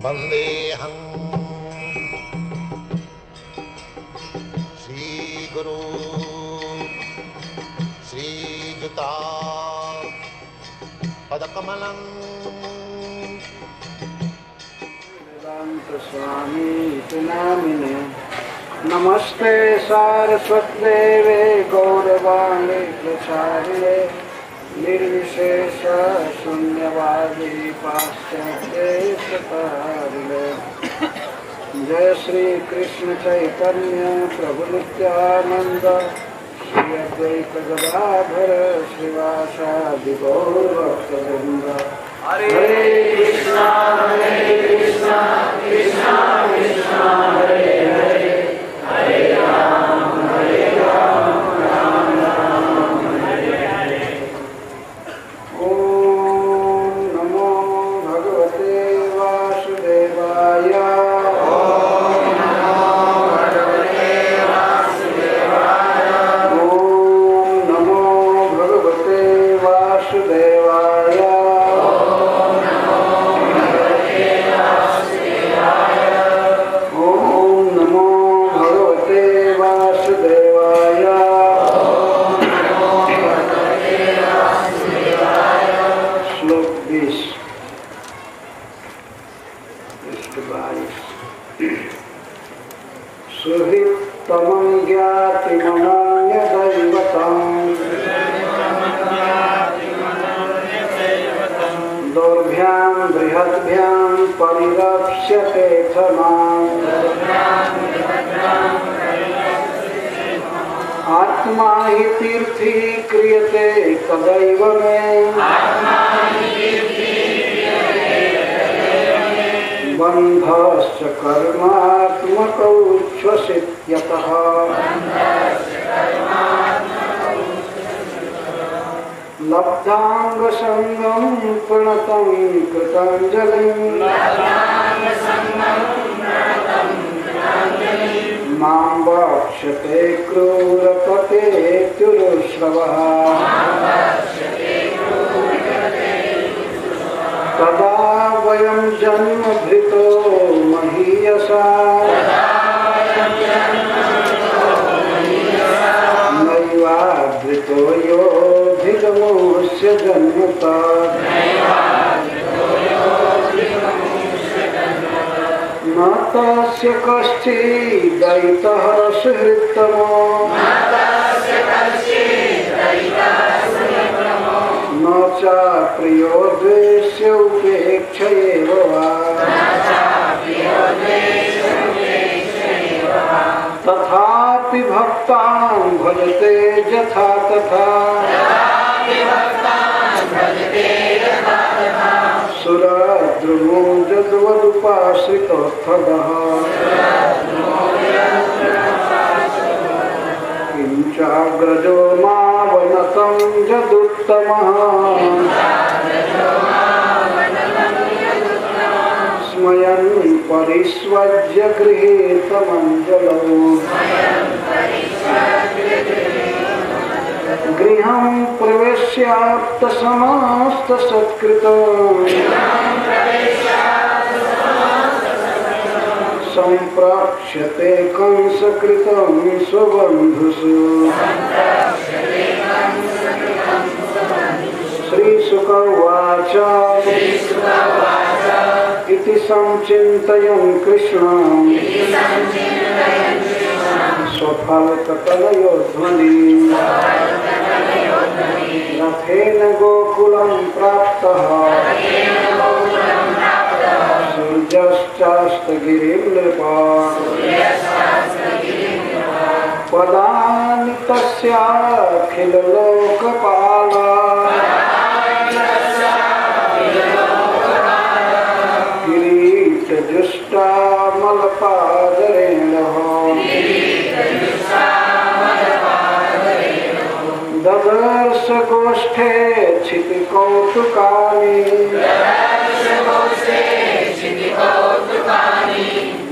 वंदेहं श्रीगुरु श्रीयुता पदकमलं वेदांत स्वामी नामिने नमस्ते सारस्वतदेवे गौरवाणी प्रचारिणे निर्विशेष शून्यवादी पाश्चात्येशतारिणे जय श्री कृष्ण चैतन्य प्रभु नित्यानंद श्री अद्वैत गदाधर श्रीवासादि गौर भक्तवृंद हरे कृष्णा कृष्णा कृष्णा हरे हरे हरे राम राम राम हरे हरे। ओम नमो भगवते वासुदेवाय। ओम नमो भगवते वासुदेवाय। ओम नमो भगवते वासुदेवाय। ओम नमो भगवते वासुदेवाय। ओम नमो भगवते वासुदेवाय। ओम नमो भगवते वासुदेवाय। श्लोक 20 इसके 22। सुहृत्तमं ज्ञातिमनन्यदैवतम् दौर्भ्यां बृहद्भ्यां परिरक्ष्यते च माम्। आत्मा हि तीर्थी क्रियते तदैव मे बन्धश्च कर्मात्मकौ श्वसित्यतः। लब्धांगसंगं प्रणतं कृताञ्जलिं मां वक्ष्यते क्रूरपतेत्युरुश्रवः। तदा वयं जन्मभृतो महीयसा नैवाभृतो योऽभिगमोऽस्य जन्मता। न तस्य कश्चिदयितः सुहृत्तमो न च प्रियो द्वेष्य उपेक्षयेव वा। तथापि भक्तां भजते यथा तथा सुरद्रुमो यद्वदुपाश्रितोत्थदः। किञ्चाग्रजो मावनतं यदुत्तमः स्मयन् परिष्वज्य गृहीतमञ्जलौ। गृहं प्रवेश्याप्तसमस्तसत्कृतम् सम्प्राप्स्यते कंसकृतं स्वबन्धुषु। श्रीशुक उवाच इति संचिन्तयन् कृष्णं स्वफलकतनयोध्वनिं रथेन गोकुलं प्राप्तः सूर्यश्चास्तगिरिं नृपा। पदानि तस्याखिललोकपाल किरीटजुष्टामलपादरेणः ददर्श गोष्ठे क्षितिकौतुकानि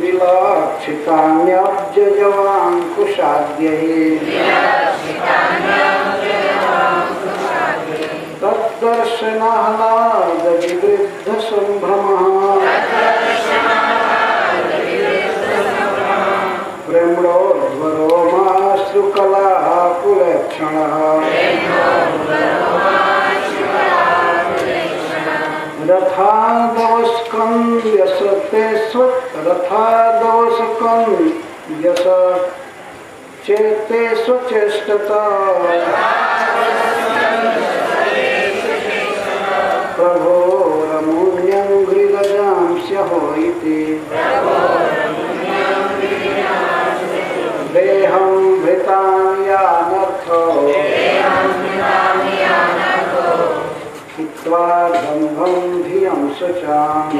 विलाक्षितान्यब्जवाङ्कुशाद्यैः तद्दर्शनाहलादविवृद्धसम्भ्रमः रथादवस्कन्यस चेते स्वचेष्टता प्रभोरमूल्यं गृगजांस्यहो इति देहं भृतान्यानर्थो हित्वा दम्भं धियं शुचाम्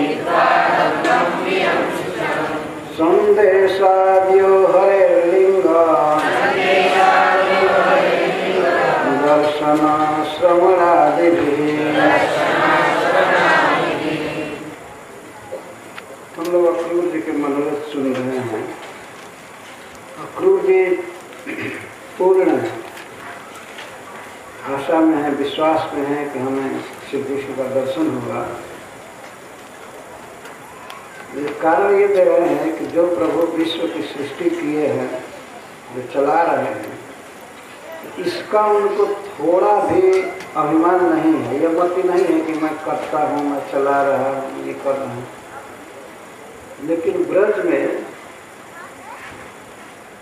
संदेशाद्यो हरेर्लिङ्गा दर्शनाश्रमणादिभिः। हम लोग अक्रूर जी के मनोरथ सुन रहे हैं। अक्रूर जी पूर्ण आशा में है, विश्वास में है कि हमें श्री कृष्ण का दर्शन होगा। ये कारण ये दे रहे हैं कि जो प्रभु विश्व की सृष्टि किए हैं, जो चला रहे हैं, इसका उनको थोड़ा भी अभिमान नहीं है। ये मति नहीं है कि मैं करता हूँ, मैं चला रहा हूँ, ये कर रहा हूँ। लेकिन ब्रज में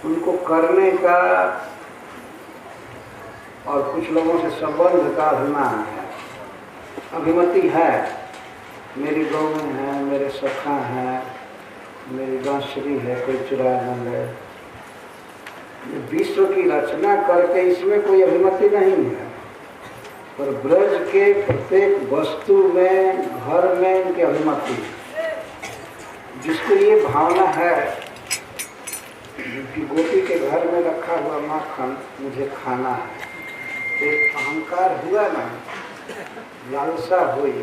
उनको करने का और कुछ लोगों से संबंध का अभिमान है, अभिमति है। मेरी गौ में है, मेरे सखा है, मेरी बांसुरी है, कोई चुरा न ले। विश्व की रचना करके इसमें कोई अभिमति नहीं है, पर ब्रज के प्रत्येक वस्तु में, घर में इनकी अभिमति है। जिसको ये भावना है कि गोपी के घर में रखा हुआ माखन मुझे खाना है, एक अहंकार हुआ ना, लालसा हुई।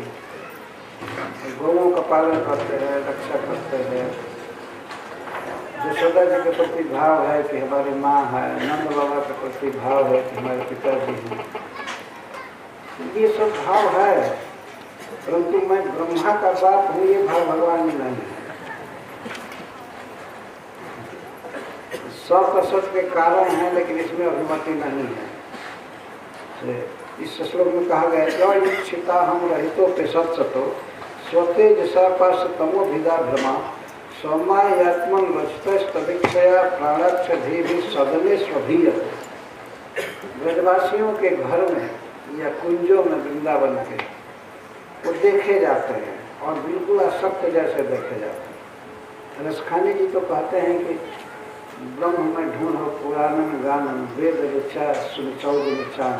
गौओं का पालन करते हैं, रक्षा करते हैं। यशोदा जी के प्रति भाव है कि हमारी माँ है, नंद बाबा के प्रति भाव है कि हमारे पिताजी हैं। ये सब भाव है, परंतु मैं ब्रह्मा का बाप हूँ, ये भाव भगवान में नहीं है। सब असत के कारण है, लेकिन इसमें अभिमति नहीं है। इस श्लोक में कहा गया है, इच्छिता हम रहितो पे सत्सतो स्वतेज सपाश तमो भिदा भ्रमा सौमायात्मन रचतस्तभिक्षया प्राणक्ष धीभि सदने स्वभीयते। ब्रजवासियों के घर में या कुंजों में, वृंदावन के, वो देखे जाते हैं और बिल्कुल असत्य जैसे देखे जाते हैं। रसखानी जी तो कहते हैं कि ब्रह्म में ढूंढो पुराणन गानन वेद ऋचा सुनिचौद निचान,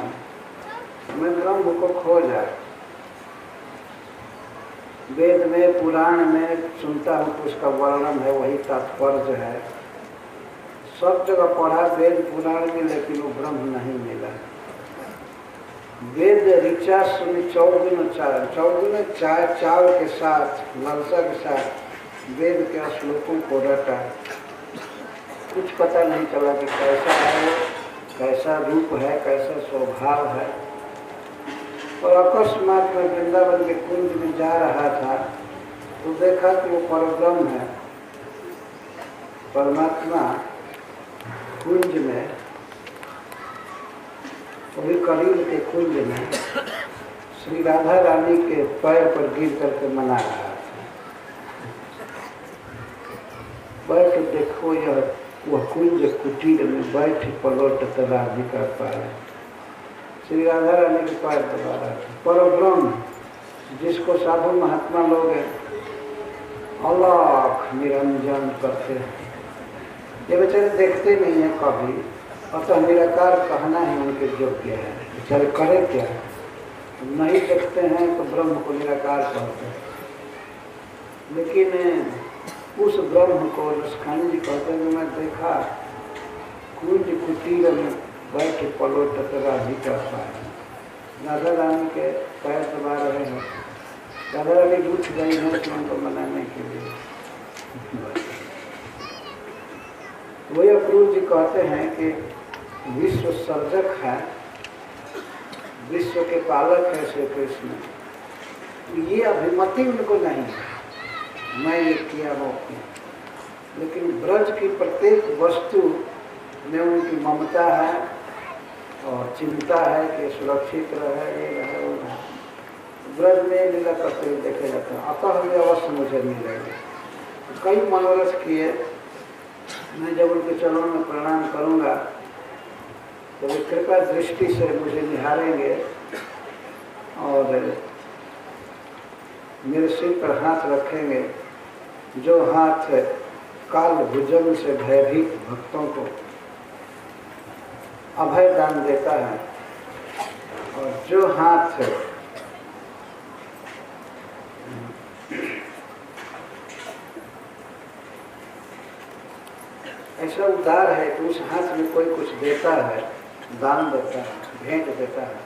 मैं ब्रह्म को खोजा। वेद में, पुराण में सुनता हूँ तो उसका वर्णन है, वही तात्पर्य है। सब जगह पढ़ा वेद पुराण में, लेकिन वो ब्रह्म नहीं मिला। वेद ऋचा सुनि चौगुन चार, चौगुन चाव के साथ, लालसा के साथ वेद के श्लोकों को रटा। कुछ पता नहीं चला कि कैसा है, कैसा रूप है, कैसा स्वभाव है। और अकस्मात में वृंदावन के कुंज में जा रहा था तो देखा कि वो परब्रह्म है, परमात्मा कुंज में, वही करीब के कुंज में श्री राधा रानी के पैर पर गिर करके मना रहा था। बैठ देखो, यह वह कुंज कुटीर में बैठ पलट राधिका पाए। श्री राधा रानी के पैर दबा रहा था। परब्रह्म जिसको साधु महात्मा लोग अलख निरंजन करते हैं, ये बेचारे देखते नहीं है कभी, अतः निराकार कहना ही उनके योग्य है। बेचारे करे क्या, नहीं देखते हैं तो ब्रह्म को निराकार कहते हैं। लेकिन उस ब्रह्म को रसखानी जी कहते हैं, मैं देखा कुंज कुटीर में बैठ पलोटत राधिका पाए। राधा रानी के पैर दबा रहे हैं, राधा रानी उठ गई है उनको मनाने के लिए। वही अक्रूर जी कहते हैं कि विश्व सर्जक है, विश्व के पालक है श्री कृष्ण। ये अभिमति उनको नहीं है, मैं ये किया वो किया। लेकिन ब्रज की प्रत्येक वस्तु में उनकी ममता है और चिंता है कि सुरक्षित रहे, ये रहे, वो रहे। ब्रज में लीला करते हुए देखे जाते हैं, अतः वे अवश्य मुझे मिलेंगे। कई मनोरथ किए, मैं जब उनके चरणों में प्रणाम करूंगा तो वे कृपा दृष्टि से मुझे निहारेंगे और मेरे सिर पर हाथ रखेंगे, जो हाथ काल भुजंग से भयभीत भक्तों को अभय दान देता है, और जो हाथ ऐसा उदार है कि उस हाथ में कोई कुछ देता है, दान देता है, भेंट देता है,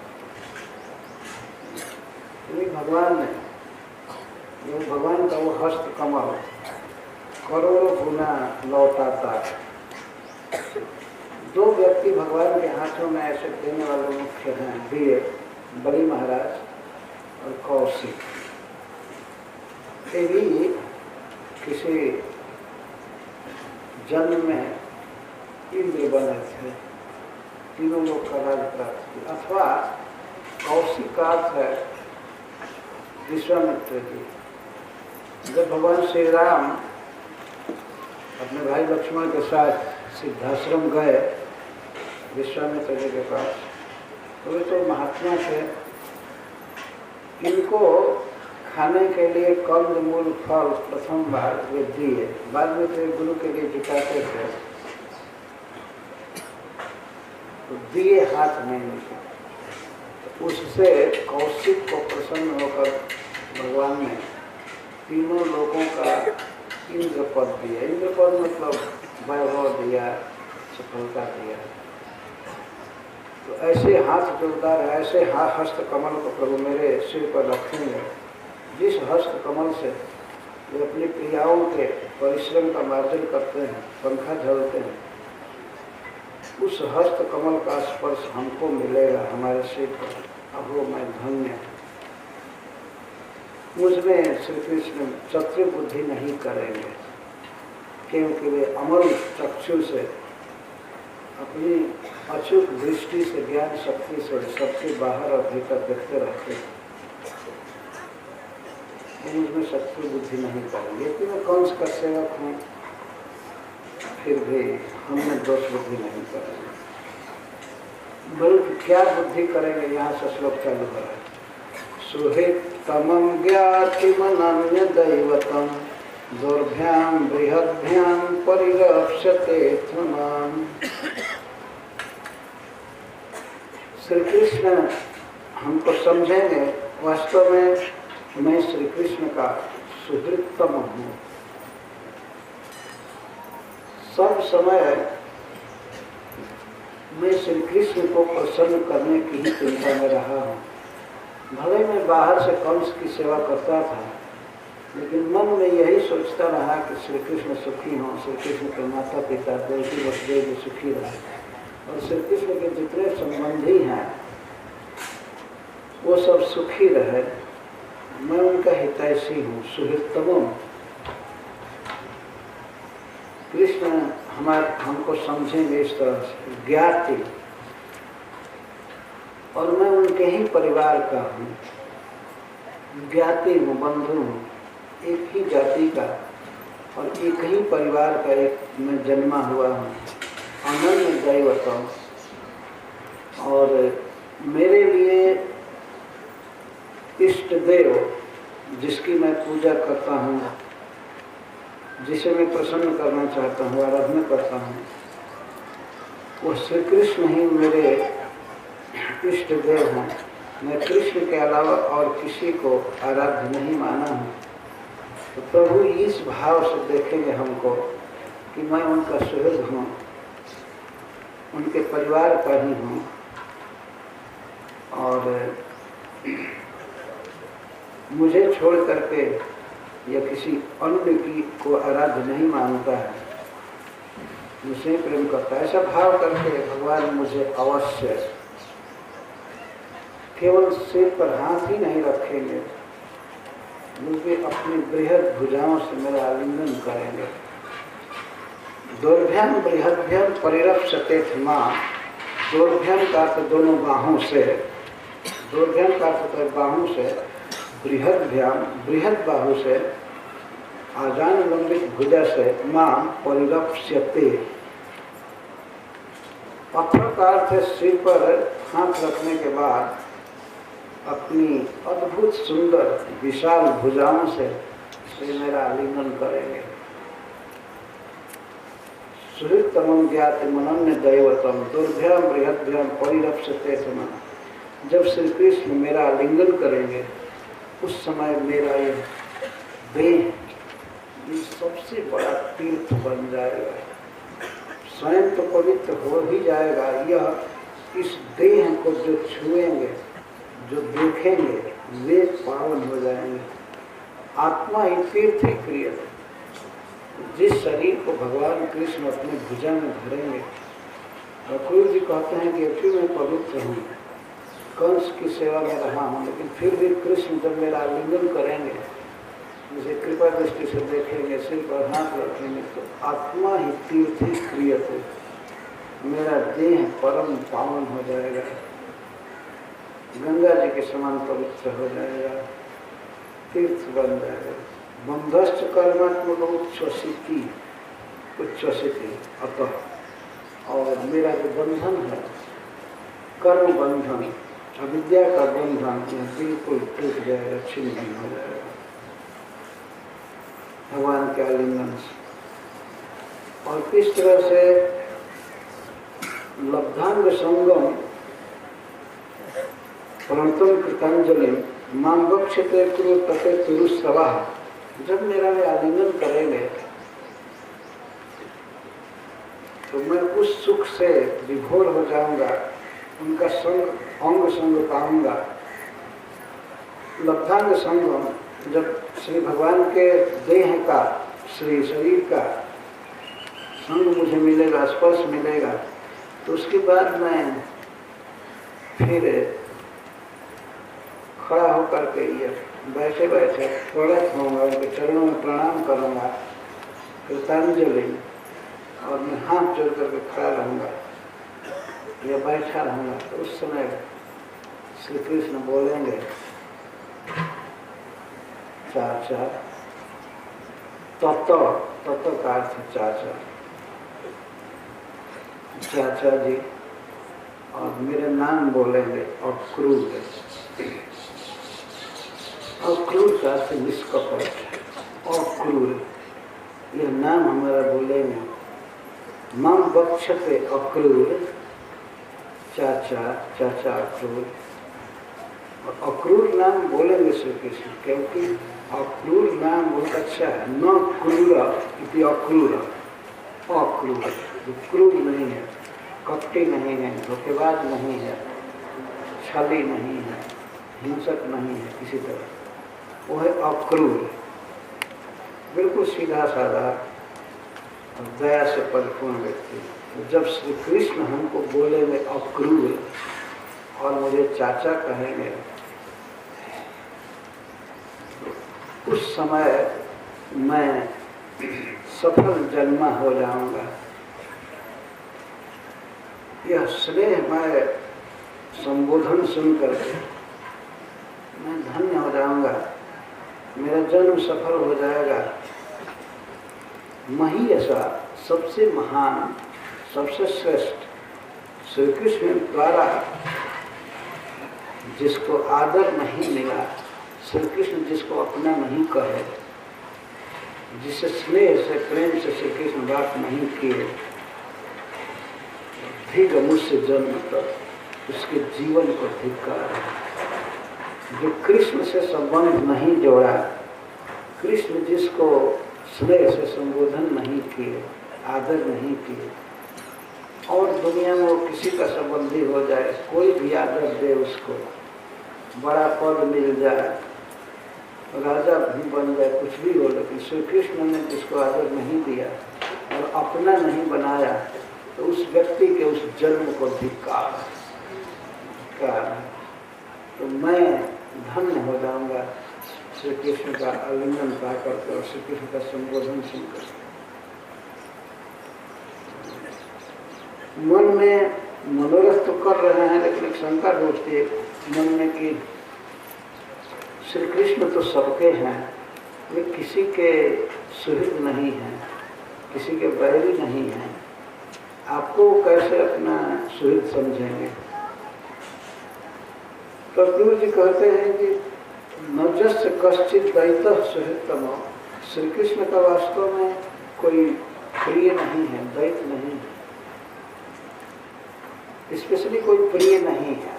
ये भगवान ने, वो भगवान का वो हस्त कमल करोड़ों गुना लौटाता है। दो व्यक्ति भगवान के हाथों में ऐसे देने वाले मुख्य हैं, दिए बलि महाराज और कौशिक। ये भी किसी जन्म में इंद्र बने थे, तीनों लोग का राज प्राप्त किया। अथवा कौशिक का अर्थ है विश्वामित्र जी। जब भगवान श्री राम अपने भाई लक्ष्मण के साथ सिद्धाश्रम गए विश्वामित्र जी के पास, तो वे तो महात्मा थे, इनको खाने के लिए कंद मूल फल प्रथम बार वे दिए, बाद में तो गुरु के लिए जुटाते थे, तो दिए हाथ में उनके। तो उससे कौशिक को प्रसन्न होकर भगवान ने तीनों लोगों का इंद्र पद दिया। इंद्र पद मतलब वैभव दिया, सफलता दिया। तो ऐसे हाथ जो उतार है, ऐसे हस्त कमल को प्रभु मेरे सिर पर रखेंगे, जिस हस्त कमल से वे अपनी प्रियाओं के परिश्रम का मार्जन करते हैं, पंखा झलते हैं, उस हस्त कमल का स्पर्श हमको मिलेगा हमारे सिर पर। अब वो मैं धन्य। मुझमें श्री कृष्ण शत्रु बुद्धि नहीं करेंगे, क्योंकि वे अमल चक्षु से अपनी अचूक दृष्टि से, ज्ञान शक्ति से सबसे बाहर और भीतर देखते रहते हैं। मुझमें शत्रु बुद्धि नहीं करेंगे कि मैं कंस का सेवक हूँ, फिर भी हमने दोष बुद्धि नहीं करेंगे। बल्कि क्या बुद्धि करेंगे, यहाँ से श्लोक चालू हो रहा है। सुहित तमं ज्ञातिमनन्य दैवतम दुर्भ्याम बृहद्भ्याम परिरक्षते त्वमाम। श्री कृष्ण हमको समझेंगे, वास्तव में मैं श्री कृष्ण का सुहृतम हूँ। सब समय मैं श्री कृष्ण को प्रसन्न करने की ही चिंता में रहा हूँ। भले मैं बाहर से कंस की सेवा करता था, लेकिन मन में यही सोचता रहा कि श्री कृष्ण सुखी हों, श्री कृष्ण के माता पिता देवकी वसुदेव सुखी रहे, और श्री कृष्ण के जितने संबंधी हैं वो सब सुखी रहे। मैं उनका हितैषी हूँ, सुहृतम। कृष्ण हमको समझेंगे इस तरह से, ज्ञाति, और मैं उनके ही परिवार का हूँ, ज्ञाति हूँ, बंधु हूँ, एक ही जाति का और एक ही परिवार का एक मैं जन्मा हुआ हूँ, अनन्य दैवतम। और मेरे लिए इष्ट देव जिसकी मैं पूजा करता हूँ, जिसे मैं प्रसन्न करना चाहता हूँ, आराधना करता हूँ, वो श्री कृष्ण ही मेरे इष्ट देव हैं। मैं कृष्ण के अलावा और किसी को आराध्य नहीं माना हूँ। तो प्रभु इस भाव से देखेंगे हमको कि मैं उनका सुहृद हूँ, उनके परिवार का ही हूँ, और मुझे छोड़ करके या किसी अन्य की को आराध्य नहीं मानता है, मुझे प्रेम करता है। ऐसा भाव करके भगवान मुझे अवश्य केवल सिर पर हाथ ही नहीं रखेंगे, बल्कि अपनी बृहद भुजाओं से मेरा आलिंगन करेंगे। दोर्भ्याम बृहद्भ्याम परिरक्षते माँ। दोर्भ्याम का अर्थ दोनों बाहों से, दोर्भ्याम का अर्थ बाहों से, बृहद बाहु से आजान लंबित भुजा से मां परिरप्स्यते। पत्थर का अर्थ है सिर पर हाथ रखने के बाद अपनी अद्भुत सुंदर विशाल भुजाओं से मेरा आलिंगन करेंगे। सुहृतमं ज्ञाति मनन्य दैवतम दुर्भ्यम बृहद्भ्यम परिरप्स्यते समान। जब श्री कृष्ण मेरा आलिंगन करेंगे उस समय मेरा ये देह ये सबसे बड़ा तीर्थ बन जाएगा। स्वयं तो पवित्र हो ही जाएगा, यह इस देह को जो छुएंगे जो देखेंगे वे पावन हो जाएंगे। आत्मा ही तीर्थ ही क्रिय है। जिस शरीर को भगवान कृष्ण अपने भुजा में धरेंगे, रघुवीर जी कहते हैं कि अभी मैं पवित्र हूँ, कंस की सेवा में रहा हूँ, लेकिन फिर भी कृष्ण जब मेरा आलिंगन करेंगे, मुझे कृपा दृष्टि से देखेंगे, सिर पर हाथ रखेंगे, तो आत्मा ही तीर्थ ही क्रिय है। मेरा देह परम पावन हो जाएगा, गंगा जी के समान पवित्र हो जाएगा, तीर्थ बन जाएगा। बंधश्च कर्मात्मक उच्छ्वसिति अतः। और मेरा जो बंधन है कर्म बंधन, अविद्या का बंधन, यह बिल्कुल टूट जाएगा, छिन्न हो जाएगा भगवान के आलिंगन से। और इस तरह से लब्धांग संगम प्रणतम कृतांजलि मां बक्षते कुरु तते तुरुस्सवा। जब मेरा वे आलिंगन करेंगे तो मैं उस सुख से विभोर हो जाऊंगा, उनका संग अंग संग पाऊंगा। लब्धांग संगम, जब श्री भगवान के देह का, श्री शरीर का संग मुझे मिलेगा, स्पर्श मिलेगा, तो उसके बाद मैं फिर खड़ा होकर के ये बैठे बैठे प्रणत होऊंगा, उनके चरणों में प्रणाम करूंगा, कृतांजलि, और मैं हाथ जोड़ करके खड़ा रहूंगा या बैठा रहूंगा। तो उस समय श्री कृष्ण बोलेंगे, चाचा, तत्व का अर्थ चाचा, चाचा जी, और मेरे नाम बोलेंगे अक्रूर। अक्रूर का अर्थ निष्कपट, अक्रूर, यह नाम हमारा बोलेंगे। मां बक्षते अक्रूर, चाचा, चाचा अक्रूर। और अक्रूर नाम बोलेंगे श्री कृष्ण, क्योंकि अक्रूर नाम बहुत अच्छा है। न क्रूर इति अक्रूर, अक्रूर जो क्रूर नहीं है, कपटी नहीं है, धोखेबाज नहीं है, छली नहीं है, हिंसक नहीं है किसी तरह, वो है अक्रूर, बिल्कुल सीधा साधा और दया से परिपूर्ण व्यक्ति। तो जब श्री कृष्ण हमको बोलेंगे अक्रूर और मुझे चाचा कहेंगे, उस समय मैं सफल जन्मा हो जाऊंगा। यह स्नेहमय संबोधन सुन करके मैं धन्य हो जाऊंगा, मेरा जन्म सफल हो जाएगा। महीयसा, सबसे महान, सबसे श्रेष्ठ श्री कृष्ण द्वारा जिसको आदर नहीं मिला, श्री कृष्ण जिसको अपना नहीं कहे, जिसे स्नेह से प्रेम से श्री कृष्ण बात नहीं किए, ठीक मुझसे जन्म तक उसके जीवन को धिक्कार है। जो कृष्ण से संबंध नहीं जोड़ा, कृष्ण जिसको स्नेह से संबोधन नहीं किए, आदर नहीं किए, और दुनिया में वो किसी का संबंधी हो जाए, कोई भी आदर दे उसको, बड़ा पद मिल जाए, राजा भी बन जाए, कुछ भी हो, लेकिन श्री कृष्ण ने जिसको आदर नहीं दिया और अपना नहीं बनाया, तो उस व्यक्ति के उस जन्म को धिक्कार। तो मैं धन्य हो जाऊंगा श्री कृष्ण का आलिंगन पा करके और श्री कृष्ण का संबोधन सुनकर। मन में मनोरथ तो कर रहे हैं, लेकिन एक शंका उठती है मन में कि श्री कृष्ण तो सबके हैं, वे किसी के सुहृद नहीं हैं, किसी के बैरी नहीं हैं। आपको कैसे अपना सुहृद समझेंगे? तो अर्जुन जी कहते हैं कि नजस्य कश्चित दैत सुहृतम। श्री कृष्ण का वास्तव में कोई प्रिय नहीं है, दैत नहीं है, स्पेशली कोई प्रिय नहीं है।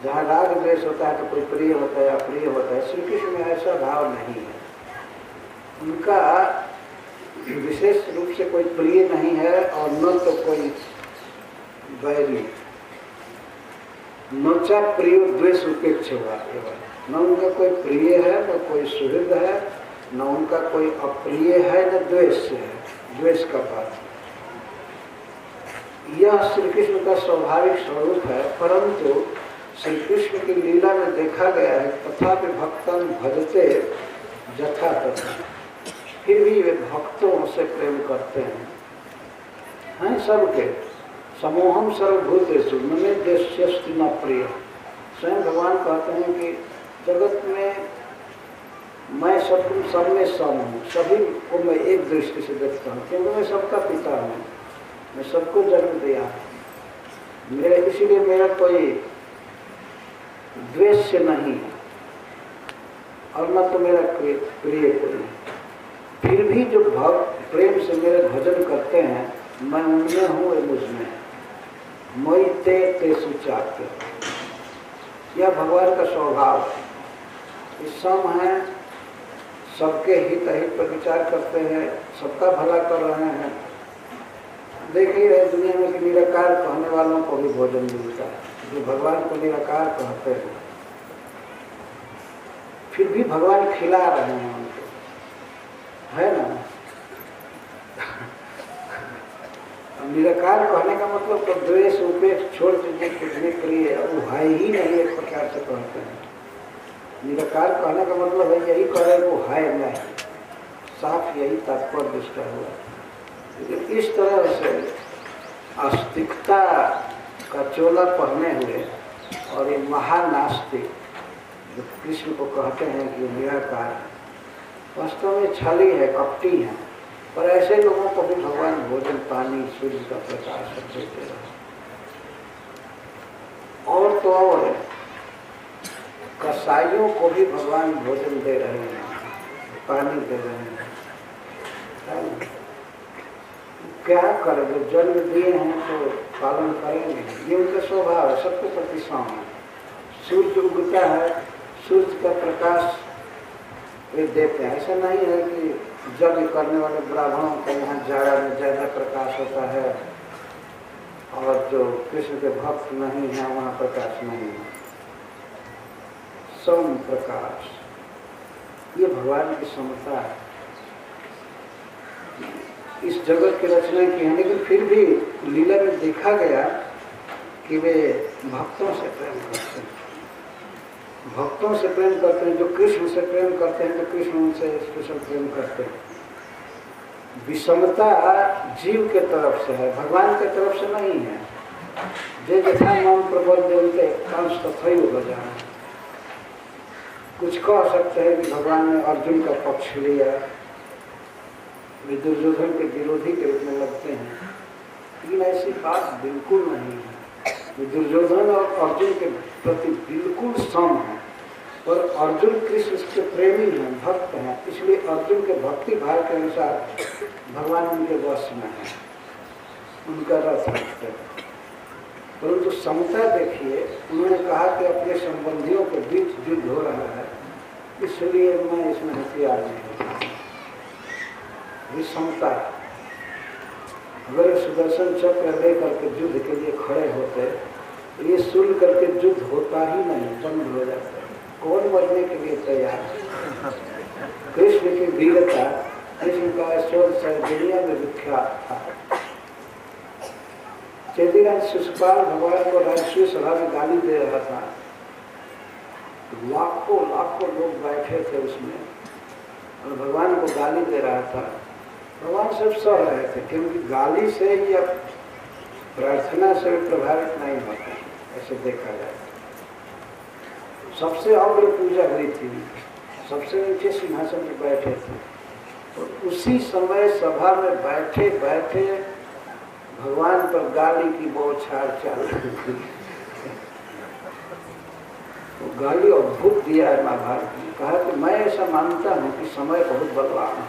जहाँ राग द्वेष होता है तो कोई प्रिय होता है, अप्रिय होता है। श्री कृष्ण में ऐसा भाव नहीं है। उनका विशेष रूप से कोई प्रिय नहीं है और न तो कोई बैरी। न चा प्रिय द्वेष उपेक्ष हुआ, न उनका कोई प्रिय है न कोई सुहृद है, न उनका कोई अप्रिय है न द्वेष है, द्वेष का बात। यह श्री कृष्ण का स्वाभाविक स्वरूप है। परंतु श्री कृष्ण की लीला में देखा गया है तथापि भक्तन भजते जथा तथा, फिर भी वे भक्तों से प्रेम करते हैं सबके। समूहम सर्वभूतेषु ममे देश्यस्ति न प्रिय। स्वयं भगवान कहते हैं कि जगत में मैं सब में सम हूँ, सभी को मैं एक दृष्टि से देखता हूँ, क्योंकि मैं सबका पिता हूँ, मैं सबको जन्म दिया। मेरे इसीलिए मेरा कोई द्वेष से नहीं है और न तो मेरा प्रिय कोई है। फिर भी जो भक्त प्रेम से मेरे भजन करते हैं, मैं उनमें हूँ, वे मुझमें है। मई ते तेसु चाहते, यह भगवान का स्वभाव है। इस सम है, सबके हित पर विचार करते हैं, सबका भला कर रहे हैं। देख ही रहे दुनिया में कि निराकार कहने वालों को भी भोजन मिलता है, जो भगवान को निराकार कहते हैं, फिर भी भगवान खिला रहे हैं उनको, है ना। निराकार कहने का मतलब तो द्वेष उपेक्ष छोड़ के कितने प्रिय वो है ही नहीं, एक प्रकार से कहते हैं। निराकार कहने का मतलब है यही कह रहे वो है नहीं, साफ यही तात्पर्य इसका हुआ। लेकिन इस तरह से आस्तिकता का चोला पहने हुए और ये महानास्तिक जो कृष्ण को कहते हैं कि निराकार है, वास्तव में छली है, कपटी है। पर ऐसे लोगों को भी भगवान भोजन, पानी, सूर्य का प्रकाश सब देते रहे। और तो और कसाईयों को भी भगवान भोजन दे रहे हैं, पानी दे रहे हैं। क्या करें, जो जन्म दिए हैं तो पालन करेंगे, ये उनका स्वभाव है, सबके प्रति सम है। सूर्य उगता है, सूर्य का प्रकाश वे देते हैं। ऐसा नहीं है कि यज्ञ करने वाले ब्राह्मणों के यहाँ जाड़ा में ज़्यादा प्रकाश होता है और जो कृष्ण के भक्त नहीं हैं वहाँ प्रकाश नहीं है। सम प्रकाश, ये भगवान की समता है। इस जगत की रचना की है, लेकिन फिर भी लीला में देखा गया कि वे भक्तों से प्रेम करते हैं, भक्तों से प्रेम करते हैं। जो कृष्ण से प्रेम करते हैं तो कृष्ण उनसे स्पेशल प्रेम करते हैं। विषमता जीव के तरफ से है, भगवान के तरफ से नहीं है। जे जथा नाम प्रबल उनके कंस तथई हो जाए। कुछ कह सकते हैं कि भगवान ने अर्जुन का पक्ष लिया, वे दुर्योधन के विरोधी के रूप में लगते हैं, लेकिन ऐसी बात बिल्कुल नहीं है। दुर्योधन और अर्जुन के प्रति बिल्कुल सम है, और अर्जुन कृष्ण के प्रेमी हैं, भक्त हैं, इसलिए अर्जुन के भक्ति भाव के अनुसार भगवान उनके वश में है, उनका रस रखते हैं। परंतु समता देखिए, उन्होंने कहा कि अपने संबंधियों के बीच युद्ध हो रहा है, इसलिए मैं इसमें हथियार नहीं हूँ। ये समता। अगर सुदर्शन चक्र लेकर के युद्ध के लिए खड़े होते, ये सुन करके युद्ध होता ही नहीं, बंद हो जाता है। कौन मरने के लिए तैयार है? कृष्ण की वीरता, कृष्ण का ऐश्वर्य सारी दुनिया में विख्यात था। चेदीराज शिशुपाल भगवान को राष्ट्रीय सभा में गाली दे रहा था, लाखों लाखों लोग बैठे थे उसमें और भगवान को गाली दे रहा था। भगवान सब सह रहे थे, क्योंकि गाली से या प्रार्थना से प्रभावित नहीं होते, ऐसे देखा जाए। सबसे अग्र पूजा हुई थी, सबसे नीचे सिंहासन पर बैठे थे। और उसी समय सभा में बैठे बैठे भगवान पर गाली की बौछार चल रही थी। तो गाली अद्भुत दिया है महाभारत में। कहा कि मैं ऐसा मानता हूँ कि समय बहुत बलवान है।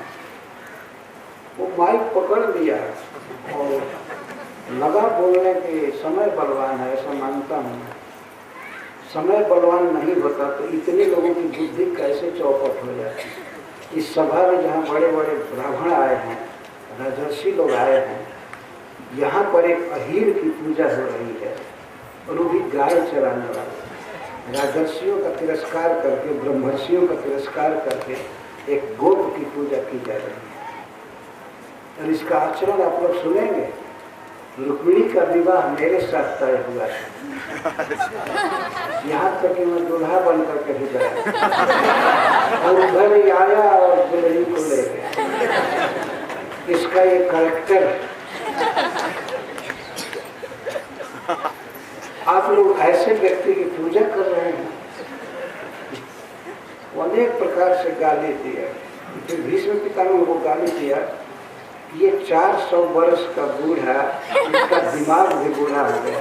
वो माइक पकड़ लिया और लगा बोलने के समय बलवान है, ऐसा मानता हूँ। समय बलवान नहीं होता तो इतने लोगों की बुद्धि कैसे चौपट हो जाती। इस सभा में जहाँ बड़े बड़े ब्राह्मण आए हैं, राजर्षि लोग आए हैं, यहाँ पर एक अहीर की पूजा हो रही है और वो भी गाय चराने वाले। राजर्षियों का तिरस्कार करके, ब्रह्मर्षियों का तिरस्कार करके एक गोप की पूजा की जा रही है। और इसका आचरण आप लोग सुनेंगे। रुक्मिणी का विवाह मेरे साथ तय हुआ है, यहाँ तक कि मैं दूल्हा बन करके भी गया और उधर ही आया और दुल्हन को ले गया। इसका ये करेक्टर। आप लोग ऐसे व्यक्ति की पूजा कर रहे हैं, अनेक प्रकार से गाली दिया। फिर भीष्म पितामह को गाली दिया, ये 400 वर्ष का बूढ़ा, इसका दिमाग भी बूढ़ा हो गया।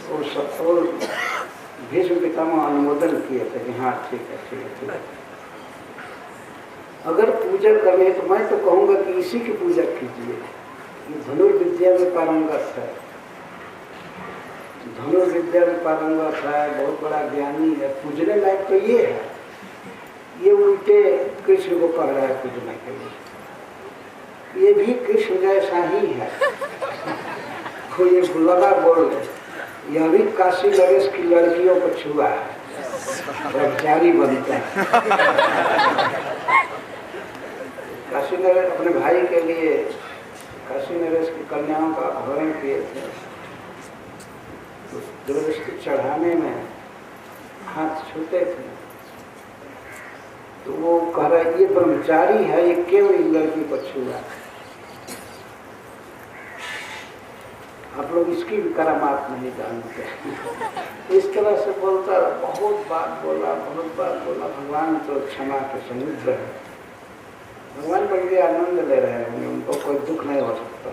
और भीष्म पितामह अनुमोदन किए थे कि हाँ ठीक है ठीक है ठीक है। अगर पूजा करनी है तो मैं तो कहूँगा कि इसी की पूजा कीजिए। ये धनुर्विद्या में पारंगत है, धनुर्विद्या में पारंगत है, बहुत बड़ा ज्ञानी है। पूजने लायक तो ये है। ये उल्टे कृष्ण को पढ़ रहा है पूजने के लिए। ये भी कृष्ण जैसा ही है। कोई ये लगा बोल रहे, यह भी काशी नरेश की लड़कियों को छुआ है, ब्रह्मचारी बनता है। काशी नरेश अपने भाई के लिए काशी नरेश की कन्याओं का अपहरण किए थे। तो जबरदस्ती चढ़ाने में हाथ छूते थे। तो वो कह रहा है ये ब्रह्मचारी है, ये क्यों इस लड़की को छुआ। आप लोग इसकी भी करामात नहीं जानते। इस तरह से बोलता, बहुत बात बोला, बहुत बात बोला। भगवान तो क्षमा के समुद्र है। भगवान बड़े आनंद ले रहे हैं, उनको कोई दुख नहीं हो सकता।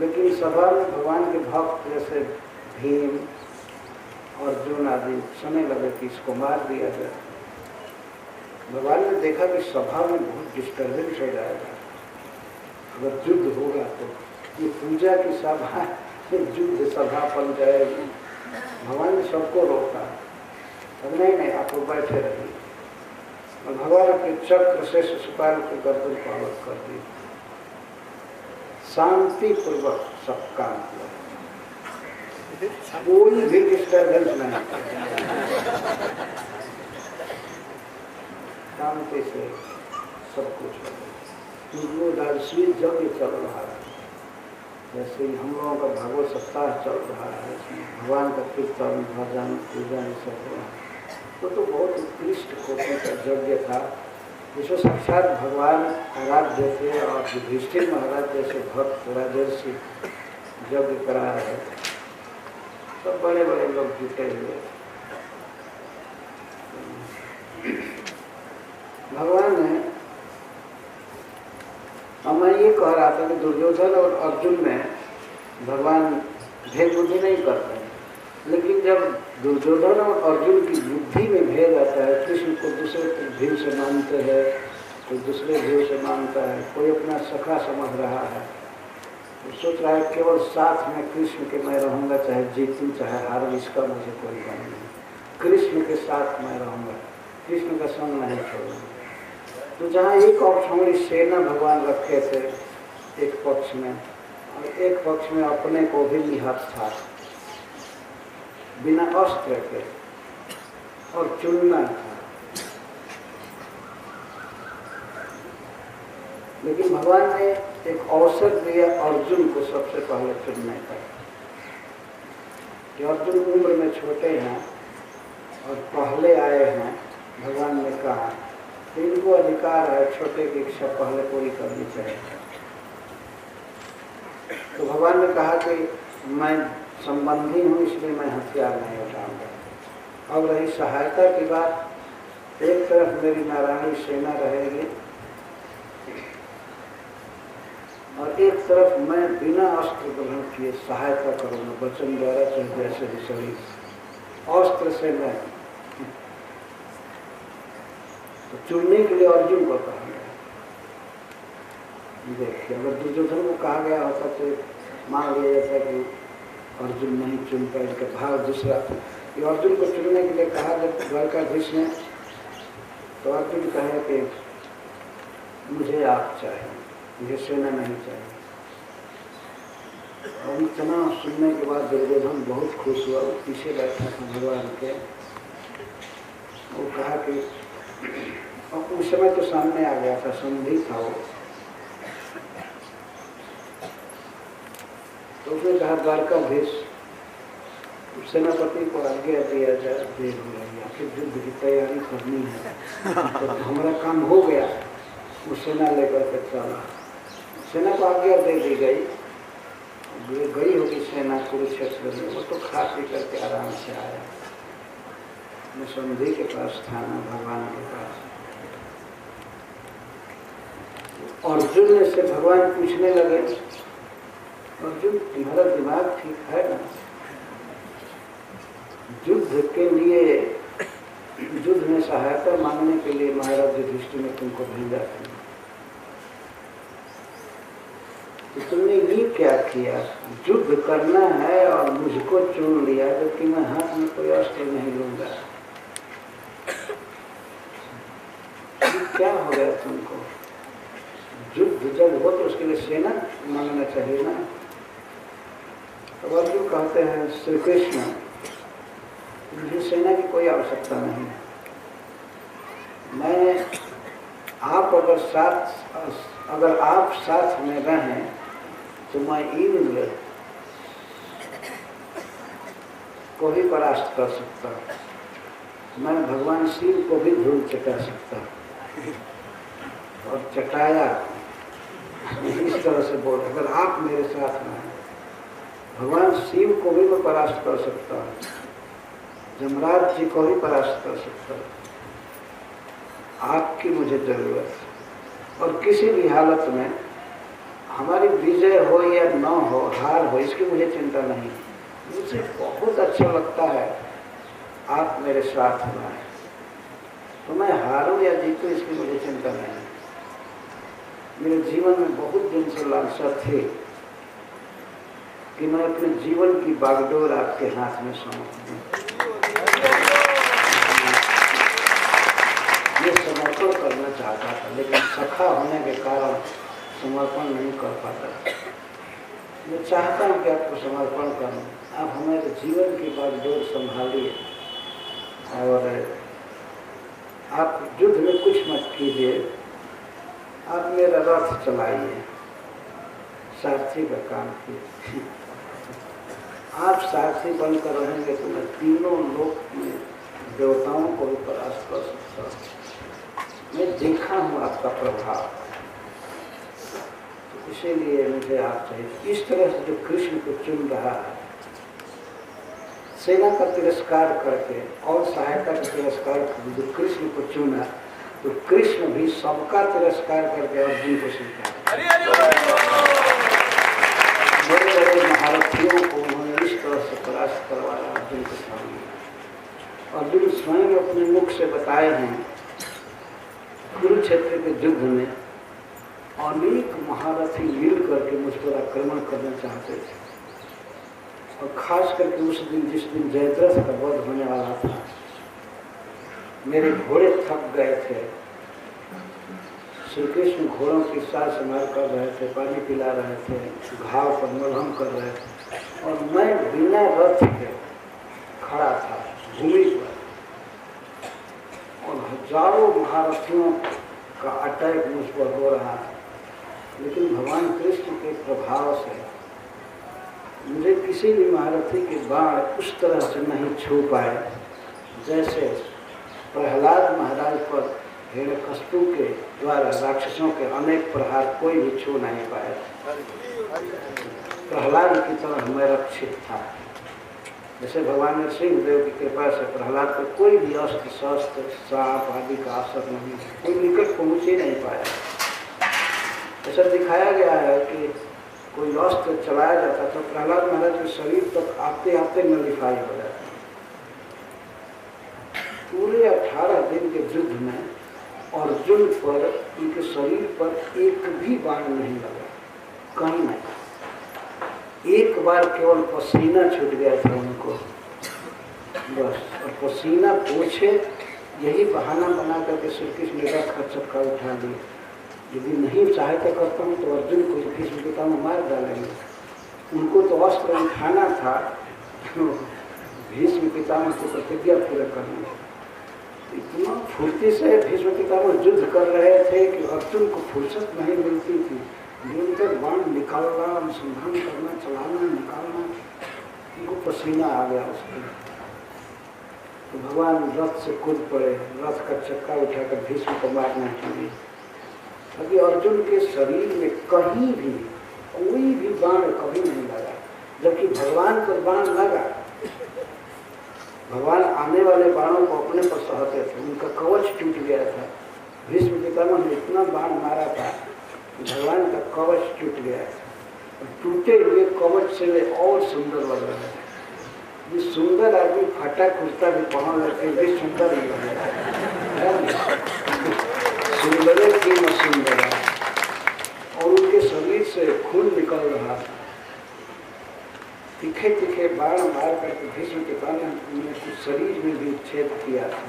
लेकिन सभा में भगवान के भक्त जैसे भीम, अर्जुन आदि सुनने लगे कि इसको मार दिया जाए। भगवान ने देखा कि सभा में बहुत डिस्टर्बेंस हो जाएगा, अगर युद्ध होगा तो ये पूजा की सभा युद्ध सभा बन जाएगी। भगवान ने सबको रोका, अब नहीं आप लोग बैठे रहिए। और भगवान के चक्र से शिशुपाल के गर्दन को अलग कर दी। शांति पूर्वक सब काम किया, कोई भी डिस्टर्बेंस नहीं, शांति से सब कुछ हो गया। राजस्वी यज्ञ चल रहा है, जैसे ही हम लोगों का भागवत सप्ताह चल रहा है, इसमें भगवान का कीर्तन, भजन, पूजन सब हो रहा है। तो बहुत उत्कृष्ट कोटि का यज्ञ था, जिसमें साक्षात भगवान आराध्य थे और युधिष्ठिर महाराज जैसे भक्त राजर्षि यज्ञ करा है। सब बड़े बड़े लोग जुटे हुए। भगवान ने, और मैं ये कह रहा था कि दुर्योधन और अर्जुन में भगवान भेद बुद्धि नहीं करते, लेकिन जब दुर्योधन और अर्जुन की बुद्धि में भेद आता है, कृष्ण को दूसरे भीव से मानते हैं, कोई दूसरे भीव से मानता है, कोई अपना सखा समझ रहा है, तो सोच रहा है केवल साथ में कृष्ण के मैं रहूँगा, चाहे जीतूँ चाहे हारूँ, इसका मुझे कोई गम नहीं। कृष्ण के साथ मैं रहूँगा, कृष्ण का संग नहीं छोड़ूंगा। तो जहाँ एक औक्षणी सेना भगवान रखे थे एक पक्ष में, और एक पक्ष में अपने को भी निहत था, बिना अस्त्र के, और चुनना था। लेकिन भगवान ने एक अवसर दिया अर्जुन को सबसे पहले चुनने का, कि अर्जुन उम्र में छोटे हैं और पहले आए हैं। भगवान ने कहा इनको अधिकार है छोटे की इच्छा पहले पूरी करनी चाहिए। तो भगवान ने कहा कि मैं संबंधी हूँ, इसलिए मैं हथियार नहीं उठाऊंगा। अब रही सहायता की बात, एक तरफ मेरी नारायणी सेना रहेगी और एक तरफ मैं बिना अस्त्र ग्रहण किए सहायता करूंगा, वचन द्वारा चाहे जैसे भी सही। अस्त्र से मैं तो चुनने के लिए अर्जुन को कहा गया। देखिए, अगर दुर्योधन को कहा गया होता तो मान लिया जाता कि अर्जुन नहीं चुन पाए, इनका भाव दूसरा। ये अर्जुन को चुनने के लिए कहा जब द्वारकाधीश ने, तो अर्जुन कहे कि मुझे आप चाहिए, मुझे सेना नहीं चाहिए। और इतना सुनने के बाद दुर्योधन बहुत खुश हुआ, वो पीछे बैठा था भगवान के। वो कहा कि और उस समय तो सामने आ गया था, संधि था वो। तो उसने कहा द्वारकाधीश सेनापति को आज्ञा दिया जाए, देर हो रही है, आखिर युद्ध की तैयारी करनी है। तो हमारा काम हो गया। वो सेना लेकर के चला, सेना को आज्ञा दे दी गई, गई होगी सेना कुरुक्षेत्र में। वो तो खा पी करके आराम से आया। मैं संधि के पास था ना, भगवान के पास। अर्जुन ने से भगवान पूछने लगे, अर्जुन तुम्हारा दिमाग ठीक है ना? युद्ध के लिए, युद्ध में सहायता मांगने के लिए महाराज युधिष्ठिर ने तुमको भेजा था, तो तुमने ये क्या किया? युद्ध करना है और मुझको चुन लिया, जबकि मैं हाथ में कोई अस्त्र नहीं लूंगा। क्या हो गया तुमको? युद्ध जब हो तो उसके लिए सेना मांगना चाहिए ना। तो अर्जुन कहते हैं, श्री कृष्ण मुझे सेना की कोई आवश्यकता नहीं है। मैं आप अगर आप साथ में रहें तो मैं इंद्र को भी परास्त कर सकता हूँ। मैं भगवान शिव को भी धूल चटा सकता हूँ। और चटाया इस तरह से बोल, अगर आप मेरे साथ में हैं, भगवान शिव को भी मैं परास्त कर सकता हूँ, जमराज जी को भी परास्त कर सकता हूँ। आपकी मुझे जरूरत है। और किसी भी हालत में हमारी विजय हो या न हो, हार हो, इसकी मुझे चिंता नहीं। मुझे बहुत अच्छा लगता है आप मेरे साथ में आए, तो मैं हारूं या जीतूं इसकी मुझे चिंता नहीं। मेरे जीवन में बहुत दिन से लालसा थी कि मैं अपने जीवन की बागडोर आपके हाथ में सौंप दूं। ये समर्पण करना चाहता था, लेकिन सखा होने के कारण समर्पण नहीं कर पाता। मैं चाहता हूँ कि आपको समर्पण करूँ, आप हमारे जीवन की बागडोर संभालिए और आप युद्ध में कुछ मत कीजिए, आप मेरा रथ चलाइए, सारथी का काम कीजिए। आप सारथी बनकर रहेंगे तो मैं तीनों लोक में देवताओं को भी परास्त कर सकता हूँ। मैं देखा हूँ आपका प्रभाव, तो इसीलिए मुझे आप चाहिए। इस तरह से जो कृष्ण को चुन रहा है, सेना का तिरस्कार करके और सहायता का तिरस्कार करके जो कृष्ण को चुना, तो कृष्ण भी सबका तिरस्कार करके अर्जुन को स्वीकार। बड़े बड़े महारथियों को उन्होंने इस तरह से परास्त करवाया अर्जुन के सामने। अर्जुन स्वयं अपने मुख से बताए हैं, कुरुक्षेत्र के युद्ध में अनेक महारथी मिल करके मुझ पर आक्रमण करना चाहते थे। और खास करके उस दिन, जिस दिन जयद्रथ का वध होने वाला था, मेरे घोड़े थक गए थे। श्री कृष्ण घोड़ों की सार संभाल कर रहे थे, पानी पिला रहे थे, घाव पर मलहम कर रहे थे, और मैं बिना रथ के खड़ा था भूमि पर, और हजारों महारथियों का अटैक मुझ पर हो रहा था। लेकिन भगवान कृष्ण के प्रभाव से मुझे किसी भी महारथी के बाण उस तरह से नहीं छू पाए, जैसे प्रहलाद महाराज पर हिरण्यकशिपु के द्वारा राक्षसों के अनेक प्रहार कोई भी छू नहीं पाए। प्रहलाद की तरह मैं रक्षित था। जैसे भगवान नरसिंहदेव की कृपा से प्रहलाद को कोई भी अस्त्र शस्त्र सांप आदि का असर नहीं, कोई निकट पहुँच ही नहीं पाया। ऐसा दिखाया गया है कि कोई अस्त्र चलाया जाता तो प्रहलाद महाराज के शरीर तक आते आते नलिफाई हो जाता। पूरे 18 दिन के युद्ध में अर्जुन पर, उनके शरीर पर एक भी बाण नहीं लगा, कहीं नहीं। एक बार केवल पसीना छूट गया था उनको बस, और पसीना पोछे यही बहाना बना करके श्री कृष्ण ने रथ का चक्का उठा लिया। यदि नहीं सहायता करता हूँ तो अर्जुन को भीष्म पितामह मार डालेंगे। उनको तो अस्त्र उठाना था, भीष्म पितामह की प्रतिज्ञा पूरा करना। इतना फुर्ती से भीष्म पितामह युद्ध कर रहे थे कि अर्जुन को फुर्सत नहीं मिलती थी। निरंतर बाण निकालना, अनुसंधान करना, चलाना, निकालना, उनको पसीना आ गया उसको। तो भगवान रथ से कूद पड़े, रथ का चक्का उठाकर भीष्म को मारना चाहिए। अभी अर्जुन के शरीर में कहीं भी कोई भी बाण कभी नहीं लगा, जबकि भगवान पर बाण लगा। भगवान आने वाले बाणों को अपने पर सहते थे, उनका कवच टूट गया था। भीष्म पितामह ने इतना बाण मारा था कि भगवान का कवच टूट गया था। टूटे हुए कवच से वे और सुंदर लग रहे थे। ये सुंदर आदमी फटा कुर्ता भी पहन लेते वे सुंदर ही लग रहा सुंदर की न सुंदर, और उनके शरीर से खून निकल रहा था। तीखे तीखे बाण मार करके भीष्म पितामह ने शरीर में भी छेद किया था।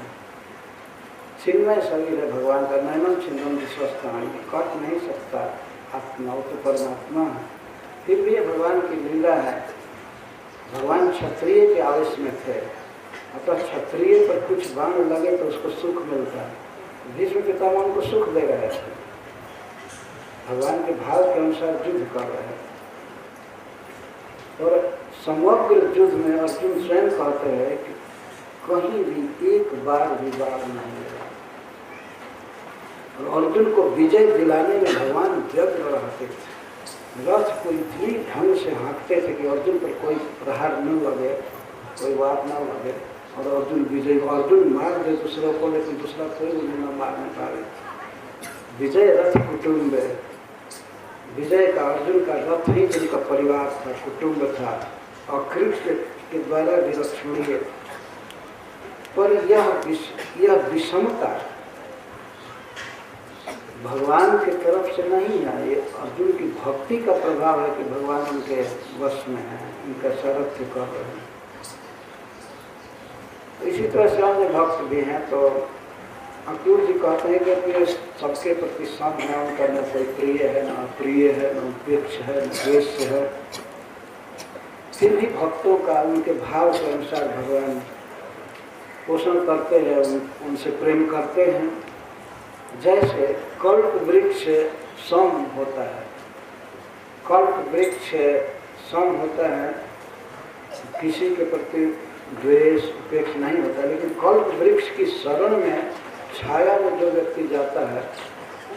छिन्मय शरीर है भगवान का, नैनम छिन्नम विश्वस्तानी, कट नहीं सकता आत्मा, वो तो परमात्मा है। फिर भी ये भगवान की लीला है। भगवान क्षत्रिय के आवेश में थे, अतः क्षत्रिय पर कुछ बाण लगे तो उसको सुख मिलता है। भीष्म पितामह उनको सुख दे रहे थे, भगवान के भाव के अनुसार युद्ध कर रहे हैं। और समग्र युद्ध में अर्जुन स्वयं कहते हैं कि कहीं भी एक बार भी बाण नहीं लगा। और अर्जुन को विजय दिलाने में भगवान व्यग्र रहते थे। रथ को इतनी ढंग से हाँकते थे कि अर्जुन पर कोई प्रहार न लगे, कोई बात न लगे, और अर्जुन विजय, अर्जुन मार दे दूसरों को, लेकिन दूसरा कोई उन्हें न मारने पाए। विजय रथ कुटुंब, विजय का अर्जुन का रथ ही जिनका परिवार था, कुटुंब था, और कृष्ण के द्वारा भी लक्ष्मणीय। पर यह विषमता भगवान के तरफ से नहीं है, ये अर्जुन की भक्ति का प्रभाव है कि भगवान उनके वश में है, उनका सारथ्य कर रहे हैं। इसी तरह से अन्य भक्त भी हैं। तो अंकुर जी कहते हैं कि सबके प्रति सम्मान करना, कोई प्रिय है न अप्रिय है, न उपेक्ष है न द्वेष है, फिर भी भक्तों का उनके भाव के अनुसार भगवान पोषण करते हैं, उनसे प्रेम करते हैं। जैसे कल्प वृक्ष सम होता है, कल्प वृक्ष सम होता है, किसी के प्रति द्वेष उपेक्ष नहीं होता, लेकिन कल्प वृक्ष की शरण में छाया में जो व्यक्ति जाता है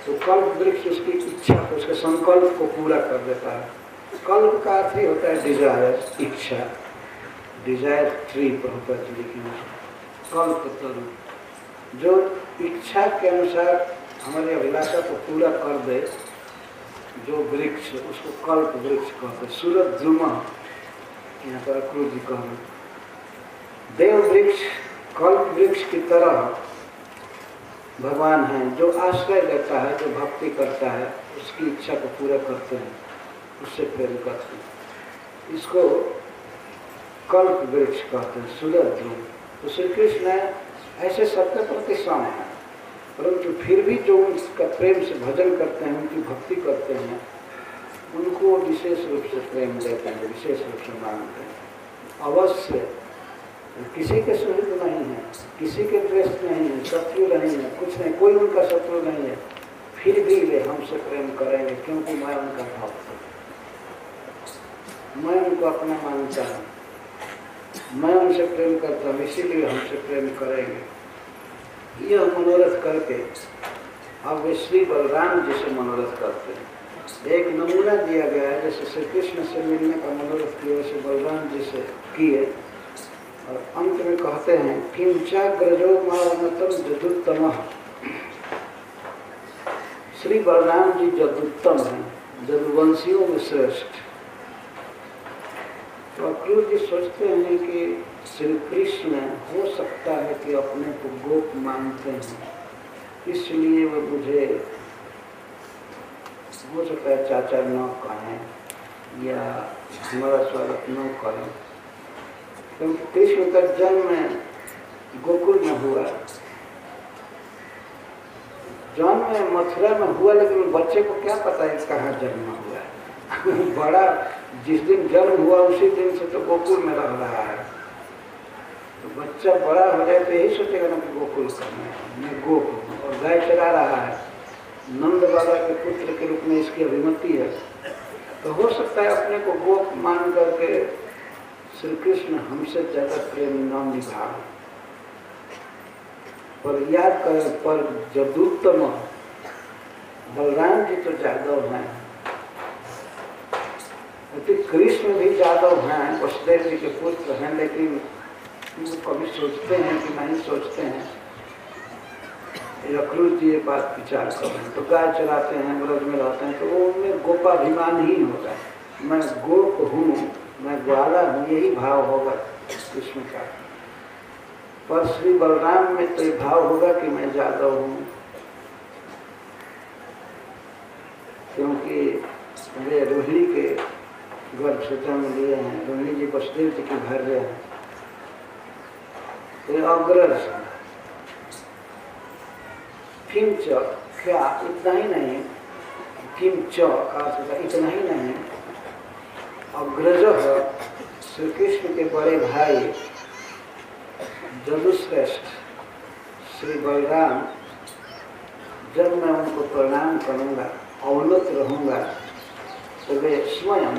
तो कल्प वृक्ष उसकी इच्छा को, उसके संकल्प को पूरा कर देता है। कल्प का अर्थ ही होता है डिजायर, इच्छा, डिजायर ट्री प्रभुपद जी लिखी है, कल्प तरुण, जो इच्छा के अनुसार हमारी अभिलाषा को पूरा कर दे, जो वृक्ष उसको कल्प वृक्ष कहते हैं। सूरज द्रुमा यहाँ पर अक्रूर जी कह रहे, देव वृक्ष कल्प वृक्ष की तरह भगवान हैं, जो आश्रय लेता है, जो भक्ति करता है, उसकी इच्छा को पूरा करते हैं, उससे प्रेम करते हैं। इसको कल्प वृक्ष कहते हैं, सूरज ध्रुव। तो श्री कृष्ण ऐसे सबके प्रति सम है, परंतु फिर भी जो उसका प्रेम से भजन करते हैं, उनकी भक्ति करते हैं, उनको विशेष रूप से प्रेम देते हैं, विशेष रूप से मानते हैं। अवश्य किसी के सुहित नहीं है, किसी के द्वेष नहीं है, शत्रु नहीं है, कुछ नहीं, कोई उनका शत्रु नहीं है, फिर भी वे हमसे प्रेम करेंगे, क्योंकि मैं उनका भक्त हूँ, मैं उनको अपना मानता हूँ, मैं उनसे प्रेम करता हूँ, इसीलिए हमसे प्रेम करेंगे। यह मनोरथ करके अब वे श्री बलराम जी से मनोरथ करते हैं। एक नमूना दिया गया है, जैसे श्री कृष्ण से मिलने का मनोरथ किए, वैसे बलराम जी से किए। और अंत में कहते हैं किंचाग्रजो मावनतम जदुत्तम। श्री बलराम जी जदुत्तम हैं, जदुवंशियों में श्रेष्ठ। तो अक्रूर जी सोचते हैं कि श्री कृष्ण हो सकता है कि अपने को गोप मानते हैं, इसलिए वो मुझे हो सकता है चाचा न कहें या हमारा स्वागत न करें, क्योंकि कृष्ण का जन्म गोकुल में हुआ, जन्म मथुरा में हुआ, लेकिन बच्चे को क्या पता है कहाँ जन्म हुआ बड़ा जिस दिन जन्म हुआ उसी दिन से तो गोकुल में रह रहा है। तो बच्चा बड़ा हो जाए तो यही सोचेगा ना कि गोकुल करना है, मैं गोप हूँ और गाय चरा रहा है, नंद बाबा के पुत्र के रूप में इसकी अभिमति है। तो हो सकता है अपने को गोप मान करके श्री कृष्ण हमसे ज्यादा प्रेम न निभा, पर याद करें पर जदुत्तम बलराम जी तो जादव हैं, कृष्ण भी जादव हैं, वसुदेव जी के पुत्र हैं, लेकिन वो कभी सोचते हैं कि नहीं सोचते हैं। अक्रूर जी ये बात विचार कर रहे हैं, तो गाय चराते हैं, ब्रज में रहते हैं, तो वो उनमें गोपाभिमान ही होता है, मैं गोप हूँ, मैं ग्वाला हूँ, यही भाव होगा कृष्ण का। पर श्री बलराम में तो ये भाव होगा कि मैं जादव हूँ, क्योंकि वे रोहिणी के गर्भ से जन्म लिए हैं, रोहिणी जी वसुदेव जी के घर रहे हैं, तो अग्रज किंच क्या इतना ही नहीं, किंच का इतना ही नहीं, अग्रज श्री कृष्ण के बड़े भाई जदुश्रेष्ठ श्री बलराम, जब मैं उनको प्रणाम करूंगा, अवनत रहूंगा, तो वे स्वयं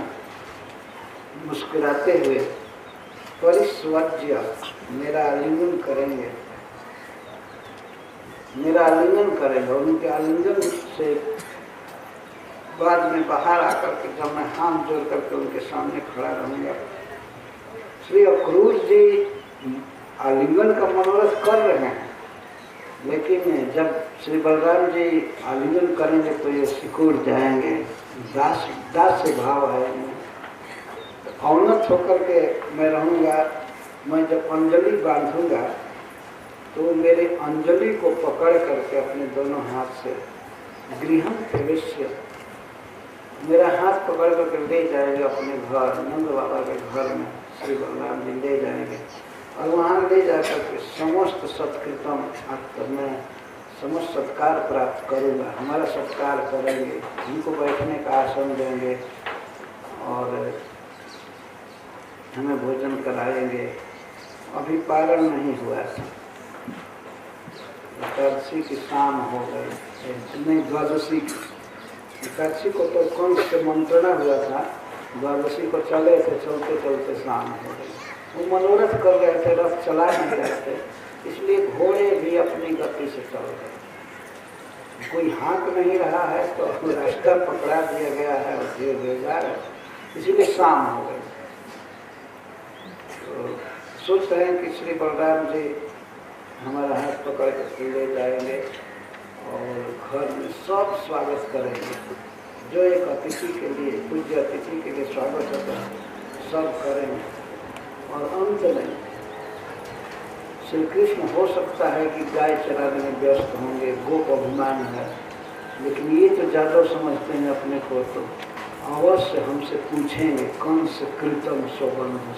मुस्कुराते हुए परिस्वज्य मेरा आलिंगन करेंगे, मेरा आलिंगन करेंगे, और उनके आलिंगन से बाद में बाहर आकर के जब मैं हाथ जोड़ करके उनके सामने खड़ा रहूंगा। श्री अक्रूर जी आलिंगन का मनोरथ कर रहे हैं, लेकिन जब श्री बलराम जी आलिंगन करेंगे तो ये सिकुड़ जाएंगे, दास दास से भाव है इनमें। अवनत होकर के मैं रहूँगा, मैं जब अंजलि बांधूंगा तो मेरे अंजलि को पकड़ करके अपने दोनों हाथ से गृहम प्रवेश्य मेरा हाथ पकड़ करके ले जाएंगे अपने घर, नंद बाबा के घर में श्री बलराम जी ले जाएंगे, और वहाँ ले जाकर के समस्त सत्कृतम आपको मैं समस्त सत्कार प्राप्त करूँगा, हमारा सत्कार करेंगे, उनको बैठने का आसन देंगे और हमें भोजन कराएंगे। अभी पारण नहीं हुआ था, एकादशी की शाम हो गई, नहीं द्वादशी, एकादशी को तो कंस से मंत्रणा हुआ था, द्वादशी को चले थे, चलते चलते शाम हो गई। वो मनोरथ कर रहे थे, रथ चला नहीं रहे थे, इसलिए घोड़े भी अपनी गति से चल रहे, कोई हाँक नहीं रहा है, तो रास्ता पकड़ा दिया गया है और धीरे धीरे जा रहे, इसीलिए शाम हो गई। तो सोच रहे हैं कि श्री बलराम जी हमारा हाथ पकड़ कर ले जाएंगे और घर में सब स्वागत करेंगे, जो एक अतिथि के लिए, पूज्य अतिथि के लिए स्वागत होता है सब करेंगे। और अंत में श्री कृष्ण हो सकता है कि गाय चराने में व्यस्त होंगे, गोप अभिमान है, लेकिन ये तो जादव समझते हैं अपने को, तो अवश्य हमसे पूछेंगे कंस कृतम स्वबंधु।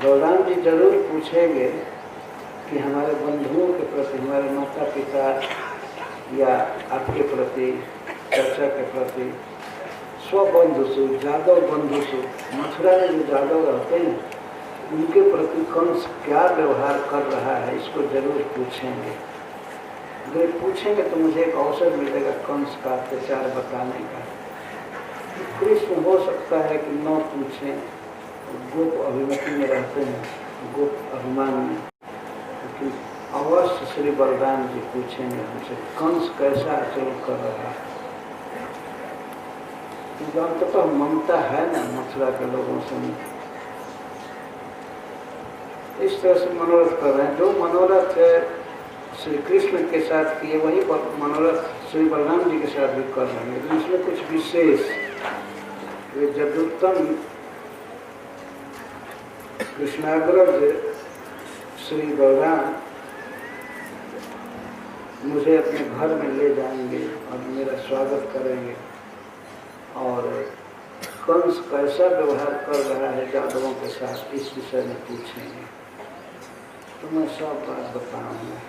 बलराम जी जरूर पूछेंगे कि हमारे बंधुओं के प्रति, हमारे माता पिता या आपके प्रति, चर्चा के प्रति, स्वबंधुसु जादव बंधुसु, मथुरा में जो जादव रहते हैं उनके प्रति कंस क्या व्यवहार कर रहा है, इसको जरूर पूछेंगे। अगर पूछेंगे तो मुझे एक अवसर मिलेगा कंस का अत्याचार बताने का। कृष्ण हो सकता है कि न पूछें, गोप अभिमति में रहते हैं, गोप अभिमान में, लेकिन अवश्य श्री बलराम जी पूछेंगे हमसे कंस कैसा आचरण कर रहा है, क्योंकि अंततः ममता है ना मथुरा के लोगों से। इस तरह से मनोरथ कर रहे हैं। जो मनोरथ श्री कृष्ण के साथ किए वही मनोरथ श्री बलराम जी के साथ भी कर रहे हैं, लेकिन इसमें कुछ विशेष वे जदुत्तम कृष्णाग्रज श्री बलराम मुझे अपने घर में ले जाएंगे और मेरा स्वागत करेंगे और कंस कैसा व्यवहार कर रहा है यादवों के साथ इस विषय में पूछेंगे, तो मैं सब बात बताऊंगा।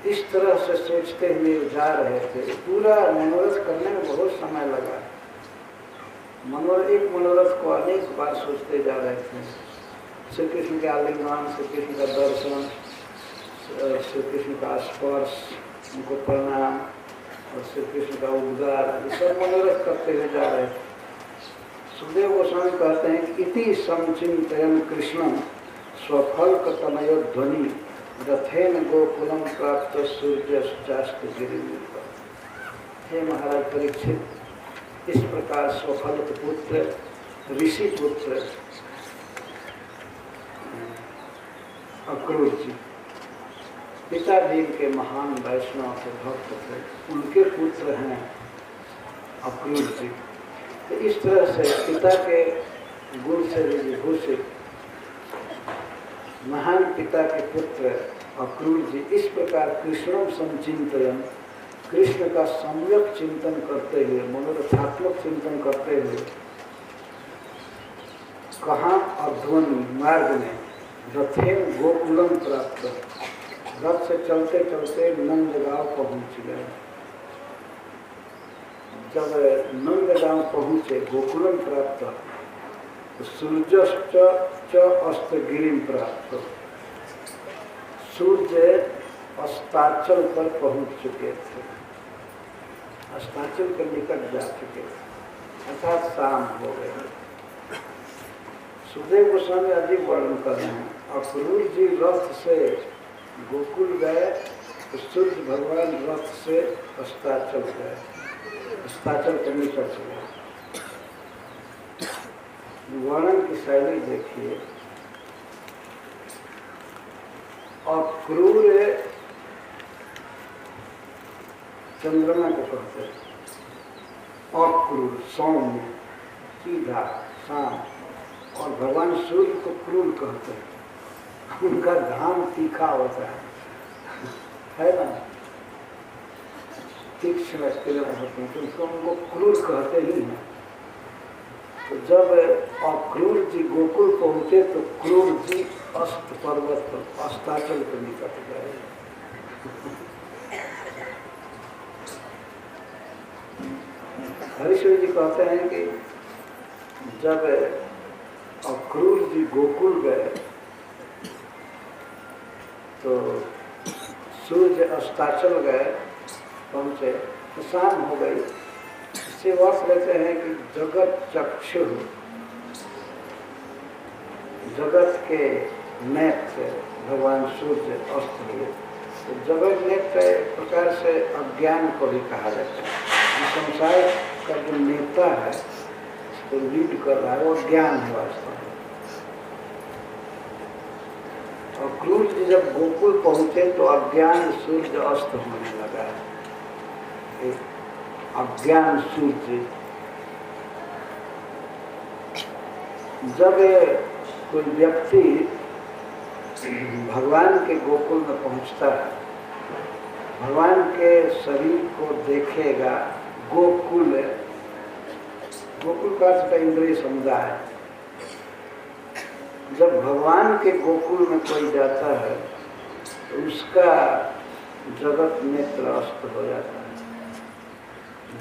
इस तरह से सोचते हुए जा रहे थे। पूरा मनोरथ करने में बहुत समय लगा। एक मनोरथ को अनेक बार सोचते जा रहे थे। श्री कृष्ण के आलिंगन, श्री कृष्ण का दर्शन, श्री कृष्ण का स्पर्श, उनको प्रणाम और श्री कृष्ण का उद्गार, ये सब मनोरथ करते हुए जा रहे थे। सुखदेव गोस्वामी कहते हैं कि इति समचिंतयन् कृष्णं स्वफल्कतनयो ध्वनि रथेन गोकुलम प्राप्त सूर्यश्चास्त गिरिमिव। हे महाराज परीक्षित, इस प्रकार स्वफल्क पुत्र ऋषि पुत्र अक्रूर जी पिताजी के महान वैष्णव के भक्त थे, उनके पुत्र हैं अक्रूर जी। तो इस तरह से पिता के गुण से विभूषित महान पिता के पुत्र अक्रूर जी इस प्रकार कृष्णम संचिंतयन्, कृष्ण का सम्यक चिंतन करते हुए, मनोरथात्मक चिंतन करते हुए कहाँ अध्वनि मार्ग में रथेन गोकुलम प्राप्त, रथ से चलते चलते नंदगांव पहुंच गए। जब नंदगांव पहुंचे, गोकुलम प्राप्त, तो सूर्यश्च अस्त गिरिम प्राप्त, सूर्य अस्ताचल पर पहुंच चुके थे, अस्ताचल के निकट जा चुके थे, अर्थात शाम हो गए। सुखदेव गोस्वामी अधिक वर्णन कर रहे हैं। अक्रूर जी रथ से गोकुल गए तो सूर्य भगवान रथ से अस्ताचल गए, अस्ताचल के निकट गए। वर्णन की शैली देखिए। अक्रूर चंद्रमा को कहते हैं, अक्रूर सौम्य सीधा शांत, और भगवान सूर्य को क्रूर कहते हैं, उनका धाम तीखा होता है ना, तीक्ष्ण होते हैं, तो उसको उनको क्रूर कहते ही हैं। तो जब अक्रूर जी गोकुल पहुंचे तो क्रूर जी अस्त पर्वत पर अस्ताचल के निकट गए। हरीश्वर जी कहते हैं कि जब अक्रूर जी गोकुल गए तो सूर्य अस्ताचल गए, पहुंचे तो शाम हो गई। इससे वर्ष लेते हैं कि जगत चक्षु, जगत के नेत्र भगवान सूर्य अस्त हुए। तो जगत नेत्र एक प्रकार से अज्ञान को भी कहा जाता है। संसार का जो नेता है, तो लीड कर रहा है, वो ज्ञान है वास्तव में। और क्रूर जी जब गोकुल पहुंचे तो अज्ञान सूर्य अस्त होने लगा है। अज्ञान सूर्य, जब कोई व्यक्ति भगवान के गोकुल में पहुंचता है, भगवान के शरीर को देखेगा। गोकुल, गोकुल का अर्थ है इंद्रिय समुदाय। जब भगवान के गोकुल में कोई जाता है तो उसका जगत नेत्र अस्त हो जाता है,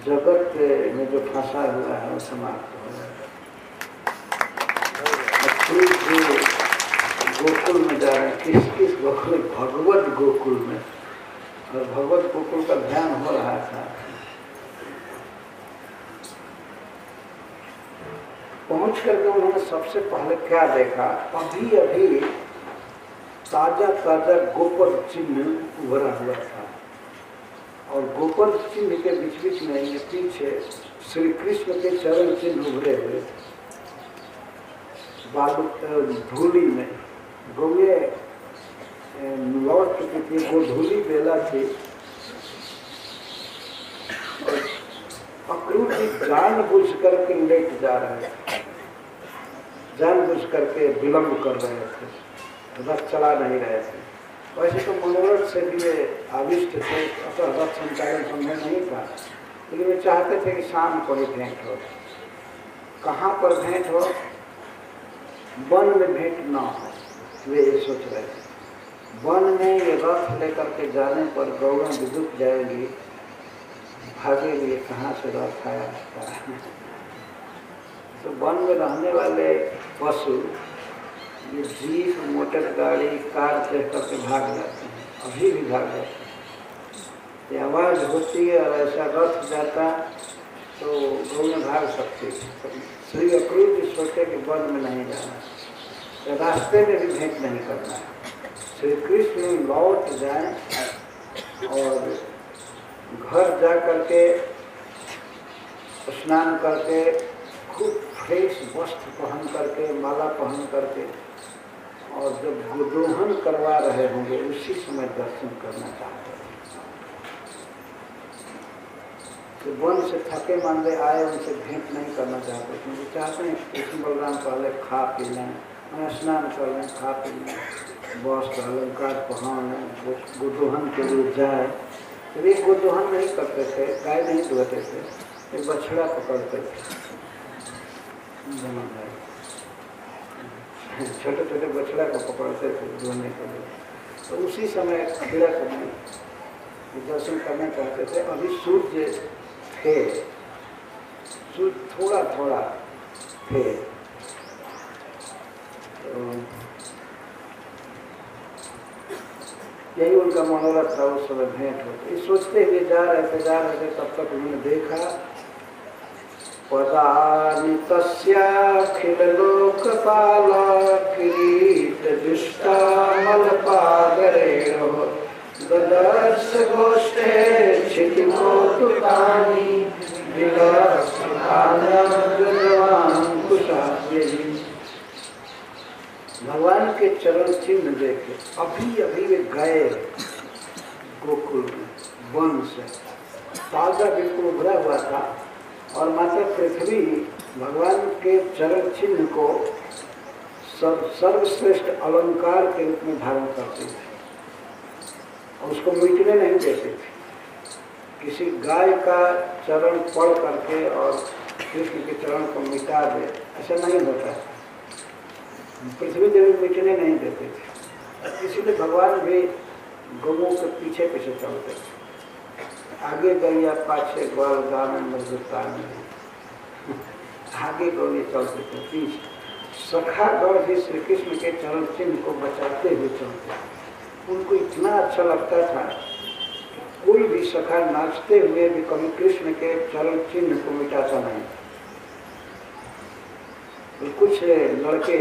जगत में जो फंसा हुआ है वो समाप्त हो जाता है। फिर गोकुल में जा रहे हैं, किस किस गोकुल? भगवत गोकुल में। और भगवत गोकुल का ध्यान हो रहा था। पहुंच करके उन्होंने सबसे पहले क्या देखा? अभी अभी ताजा ताजा गोपद चिन्ह उभरा हुआ था, और गोपद चिन्ह के बीच बीच में ये पीछे श्री कृष्ण के चरण चिन्ह उभरे हुए थे, बालू धूली में गौए लौट चुकी थी, गोधूली बेला थी और अक्रूर जी जानबूझ करके लेट जा रहे थे, जानबूझ करके विलम्ब कर रहे थे, रथ चला नहीं रहे थे। वैसे तो मनोरथ से भी वे आविष्ट थे, अतः रथ संचालन संभव नहीं था, लेकिन वे चाहते थे कि शाम को ही भेंट हो। कहाँ पर भेंट हो? वन में भेंट ना हो, वे ये सोच रहे थे। वन में ये रथ लेकर के जाने पर गौएं विद्युत जाएगी, भागेगी, कहाँ से रथ आया है। तो वन में रहने वाले पशु ये जीप, मोटर गाड़ी, कार देख करके भाग जाते हैं, अभी भी भाग जाते हैं। ये आवाज़ होती है और ऐसा रथ जाता तो गौएं भाग सकती है। श्री अक्रूर जी सोचे कि वन में नहीं जाना, तो रास्ते में भी भेंट नहीं करना है। श्री कृष्ण लौट जाएं और घर जा करके स्नान करके खूब फ्रेश वस्त्र पहन करके, माला पहन करके, और जब गोदोहन करवा रहे होंगे उसी समय दर्शन करना चाहते हैं। तो वन से थके मांदे आए, उनसे भेंट नहीं करना चाहते, क्योंकि चाहते हैं कृष्ण बलराम पहले खा पी लें, स्नान कर लें, खा पी लें, वस्त्र अलंकार पहन लें, गोदोहन के लिए जाए। तो वे गोदोहन नहीं करते थे, गाय नहीं धोते थे, एक बछड़ा पकड़ते थे, छोटे छोटे बछड़ा को पकड़ते थे धोने के लिए। तो उसी समय खीरा करने दर्शन करना चाहते थे। अभी सूर्य थे, सूर्य थोड़ा थोड़ा थे, तो यही उनका मनोरथ था। उस समय भेंट होते, सोचते हुए जा रहे थे, तब तक उन्होंने देखा पदानि तस्याखिल लोकपाला किरीट दुष्टामलपादरेणो ददर्श गोष्ठे क्षितिमोतुकानि विलासकानकुशास्यहि। भगवान के चरण चिन्ह देखे अभी अभी वे गए गोकुल में, वन से ताजा बिल्कुल उभरा हुआ था, और माता पृथ्वी भगवान के चरण चिन्ह को सर्वश्रेष्ठ अलंकार के रूप में धारण करती थी और उसको मिटने नहीं देती थी। किसी गाय का चरण पढ़ करके और कृष्ण के चरण को मिटा दे, ऐसा नहीं होता। पृथ्वी देवी मिटने नहीं देते थे, इसीलिए भगवान भी गौओं के पीछे पीछे चलते थे। आगे गैया पाछे ग्वाल गाने मजदूरतान, आगे गौए चलते थे, पीछे सखा गौर भी श्री कृष्ण के चरण चिन्ह को बचाते हुए चलते। उनको इतना अच्छा लगता था, कोई भी सखा नाचते हुए भी कभी कृष्ण के चरण चिन्ह को मिटाता नहीं। तो कुछ लड़के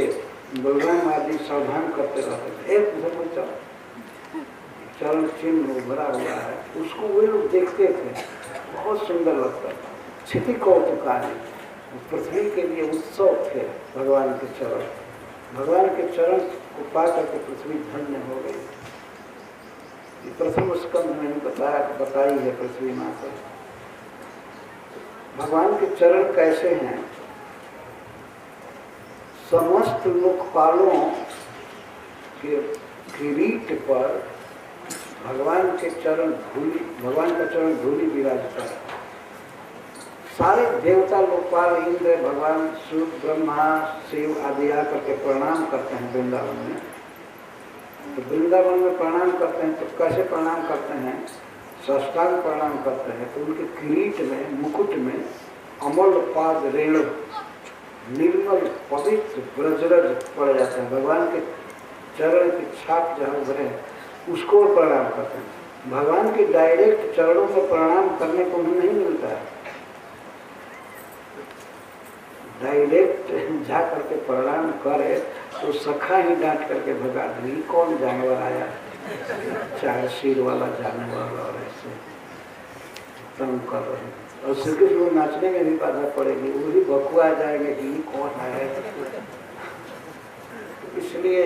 बलराम आदि सावधान करते रहते थे, एक उधर चरण चिन्ह उभरा हुआ है, उसको वे लोग देखते थे, बहुत सुंदर लगता था। क्षिति कौतुकानि, पृथ्वी के लिए उत्सव थे भगवान के चरण। भगवान के चरण को पा करके पृथ्वी धन्य हो गई। प्रथम स्कंध में बताई है पृथ्वी माता। भगवान के चरण कैसे हैं? समस्त लोकपालों के किरीट पर भगवान के चरण धूलि, भगवान का चरण धूलि विराजता है। सारे देवता लोकपाल, इंद्र, भगवान शिव, ब्रह्मा, शिव आदि आकर के प्रणाम करते हैं वृंदावन में। तो वृंदावन में प्रणाम करते हैं तो कैसे प्रणाम करते हैं? साष्टांग प्रणाम करते हैं। तो उनके किरीट में, मुकुट में अमल पाद रेणु, निर्मल पवित्र ब्रजरज पड़ जाते हैं। भगवान के चरण की छाप जहाँ उभरे उसको प्रणाम करते हैं। भगवान के डायरेक्ट चरणों में प्रणाम करने को नहीं मिलता है। डायरेक्ट जा करके प्रणाम करे तो सखा ही डांट करके भगा दी, कौन जानवर आया, चार सिर वाला जानवर, और ऐसे तंग कर रहे हैं। और श्री कृष्ण नाचने में भी बाधा पड़ेगी, वो भी बकुआ जाएंगे कि कौन आया। इसलिए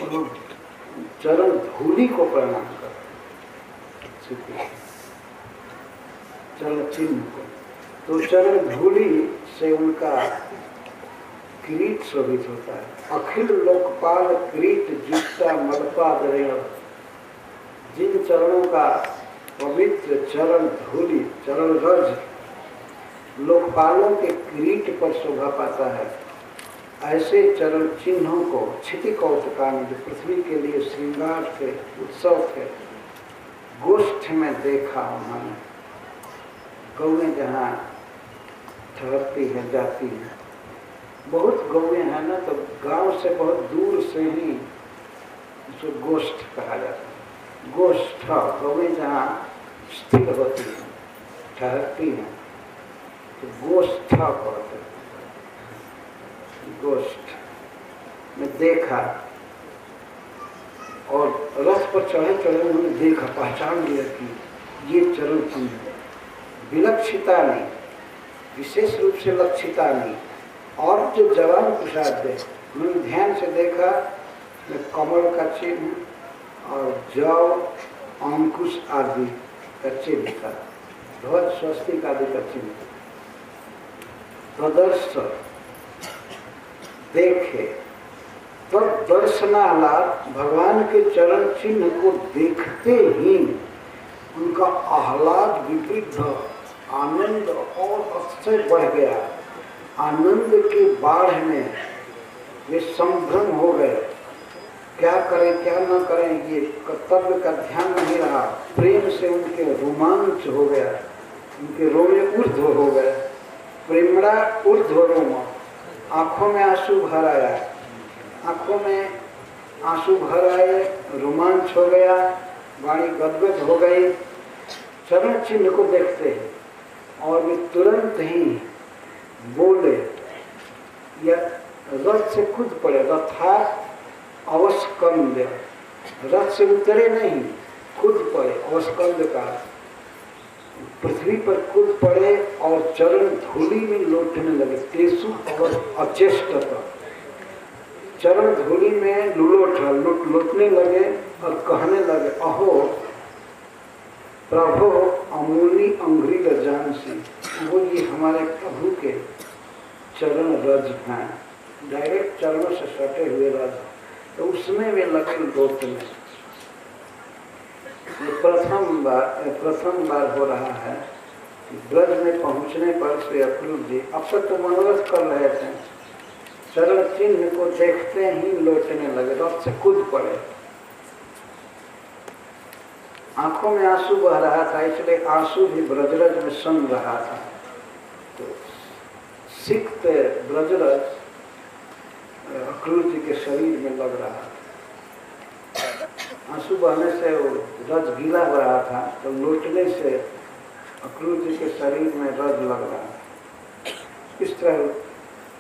लोग चरण धूलि को प्रणाम करते, चरण चिन्ह को। तो चरण धूलि से उनका किरीट शोभित होता है। अखिल लोकपाल किरीट जुटता मदपाद रेण, जिन चरणों का पवित्र चरण धूलि, चरण रज लोकपालों के किरीट पर शोभा पाता है, ऐसे चरण चिन्हों को क्षिति कौतुकान, जो पृथ्वी के लिए श्रृंगार थे, उत्सव थे, गोष्ठ में देखा उन्होंने। गौएं जहाँ ठहरती हैं, जाती हैं, बहुत गौएं हैं ना, तो गांव से बहुत दूर से ही उसको गोष्ठ कहा जाता है। गोष्ठ गौएं जहाँ स्थिर होती हैं, ठहरती हैं, तो गोष्ठ कहते हैं। गोष्ठ में देखा, और रथ पर चढ़े चढ़े उन्होंने देखा, पहचान लिया कि ये चरण चिन्ह है। विलक्षिता नहीं, विशेष रूप से लक्षिता नहीं, और जो जवान प्रसाद दे, उन्होंने ध्यान से देखा, कमल का चिन्ह और जौ, अंकुश आदि का चिन्ह था, ध्वज, स्वस्तिक आदि का चिन्ह। तदर्श देखे, तब दर्शनालाप, भगवान के चरण चिन्ह को देखते ही उनका आह्लाद, विविध आनंद और अतिशय बढ़ गया। आनंद के बाढ़ में वे संभ्रम हो गए, क्या करें क्या न करें, ये कर्तव्य का ध्यान नहीं रहा। प्रेम से उनके रोमांच हो गया, उनके रोमे ऊर्ध्व हो गए, प्रेमड़ा ऊर्ध्व रोम, आंखों में आंसू भर आया, आंखों में आंसू भर आए, रोमांच हो गया, वाणी गदगद हो गई चरण चिन्ह को देखते हैं। और वे तुरंत ही बोले या रथ से कूद पड़े, रथा अवस्कंद, रथ से उतरे नहीं, कूद पड़े। अवस्कंद का पृथ्वी पर कूद पड़े और चरण धूलि में लौटने लगे। तेसु और अचेष्टता, चरण धूलि में लौटने लगे और कहने लगे, अहो प्रभु अमूली अंग्री जानसी, वो ये हमारे प्रभु के चरण रज हैं, डायरेक्ट चरणों से सटे हुए रज, तो उसमें वे लगे लौटने। ये प्रथम बार हो रहा है। ब्रज में पहुंचने पर श्री अक्रूर जी, अब तक तो मनोरथ कर रहे थे, चरण चिन्ह को देखते ही लौटने लगे, रथ से कूद पड़े। आंखों में आंसू बह रहा था, इसलिए आंसू भी ब्रजरज में सन रहा था। तो सिक्त ब्रजरज अक्रूर जी के शरीर में लग रहा था। आंसू बहने से वो रज गीला हो रहा था, तो लौटने से अक्रूर जी के शरीर में रज लग रहा था। इस तरह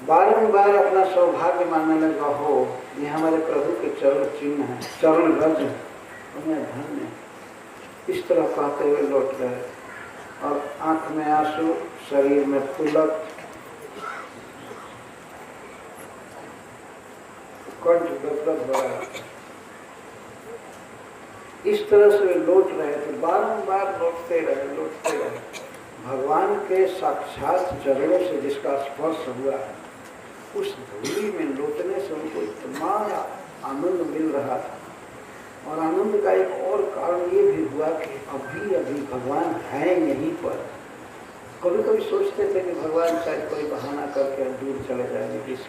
बारंबार अपना सौभाग्य मानने लगा, हो ये हमारे प्रभु के चरण चिन्ह है, चरण रज है, उन्हें धन्य। इस तरह कहते हुए लौट गए, और आंख में आंसू, शरीर में पुलक, कंठ गदगद हो रहा था। इस तरह से वे लौट रहे थे, बारंबार लौटते रहे। भगवान के साक्षात चरणों से जिसका स्पर्श हुआ है, उस धूलि में लौटने से उनको इतना आनंद मिल रहा था। और आनंद का एक और कारण ये भी हुआ कि अभी अभी भगवान हैं यहीं पर। कभी कभी सोचते थे कि भगवान शायद कोई बहाना करके दूर चले जाएंगे, इस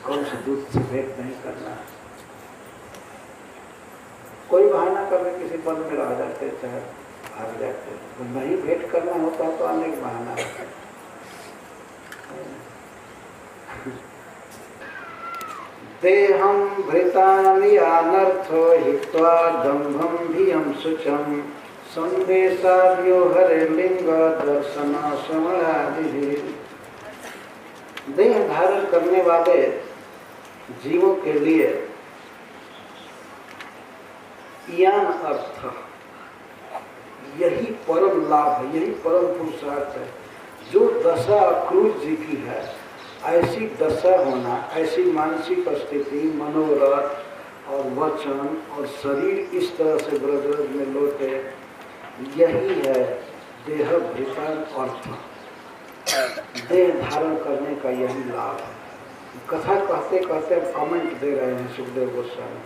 कौन से दूत से भेंट नहीं करना, कोई बहाना करके किसी पद में रह जाते, चाहे भाग जाते। तो नहीं भेंट करना होता तो अनेक बहाना होता। देहं भृतानि अनर्थो हित्वा दंभं धियं शुचम संदेशाद्यो हरे लिंग दर्शन समणादि। देह धारण करने वाले जीवों के लिए यान अर्थ, यही परम लाभ है, यही परम पुरुषार्थ है। जो दशा अक्रूर जी की है, ऐसी दशा होना, ऐसी मानसिक स्थिति, मनोरथ, और वचन और शरीर इस तरह से ब्रजरज में लौटे, यही है देह भृतान अर्थ। देह धारण करने का यही लाभ है। कथा कहते कहते कमेंट दे रहे हैं सुखदेव गोस्वामी,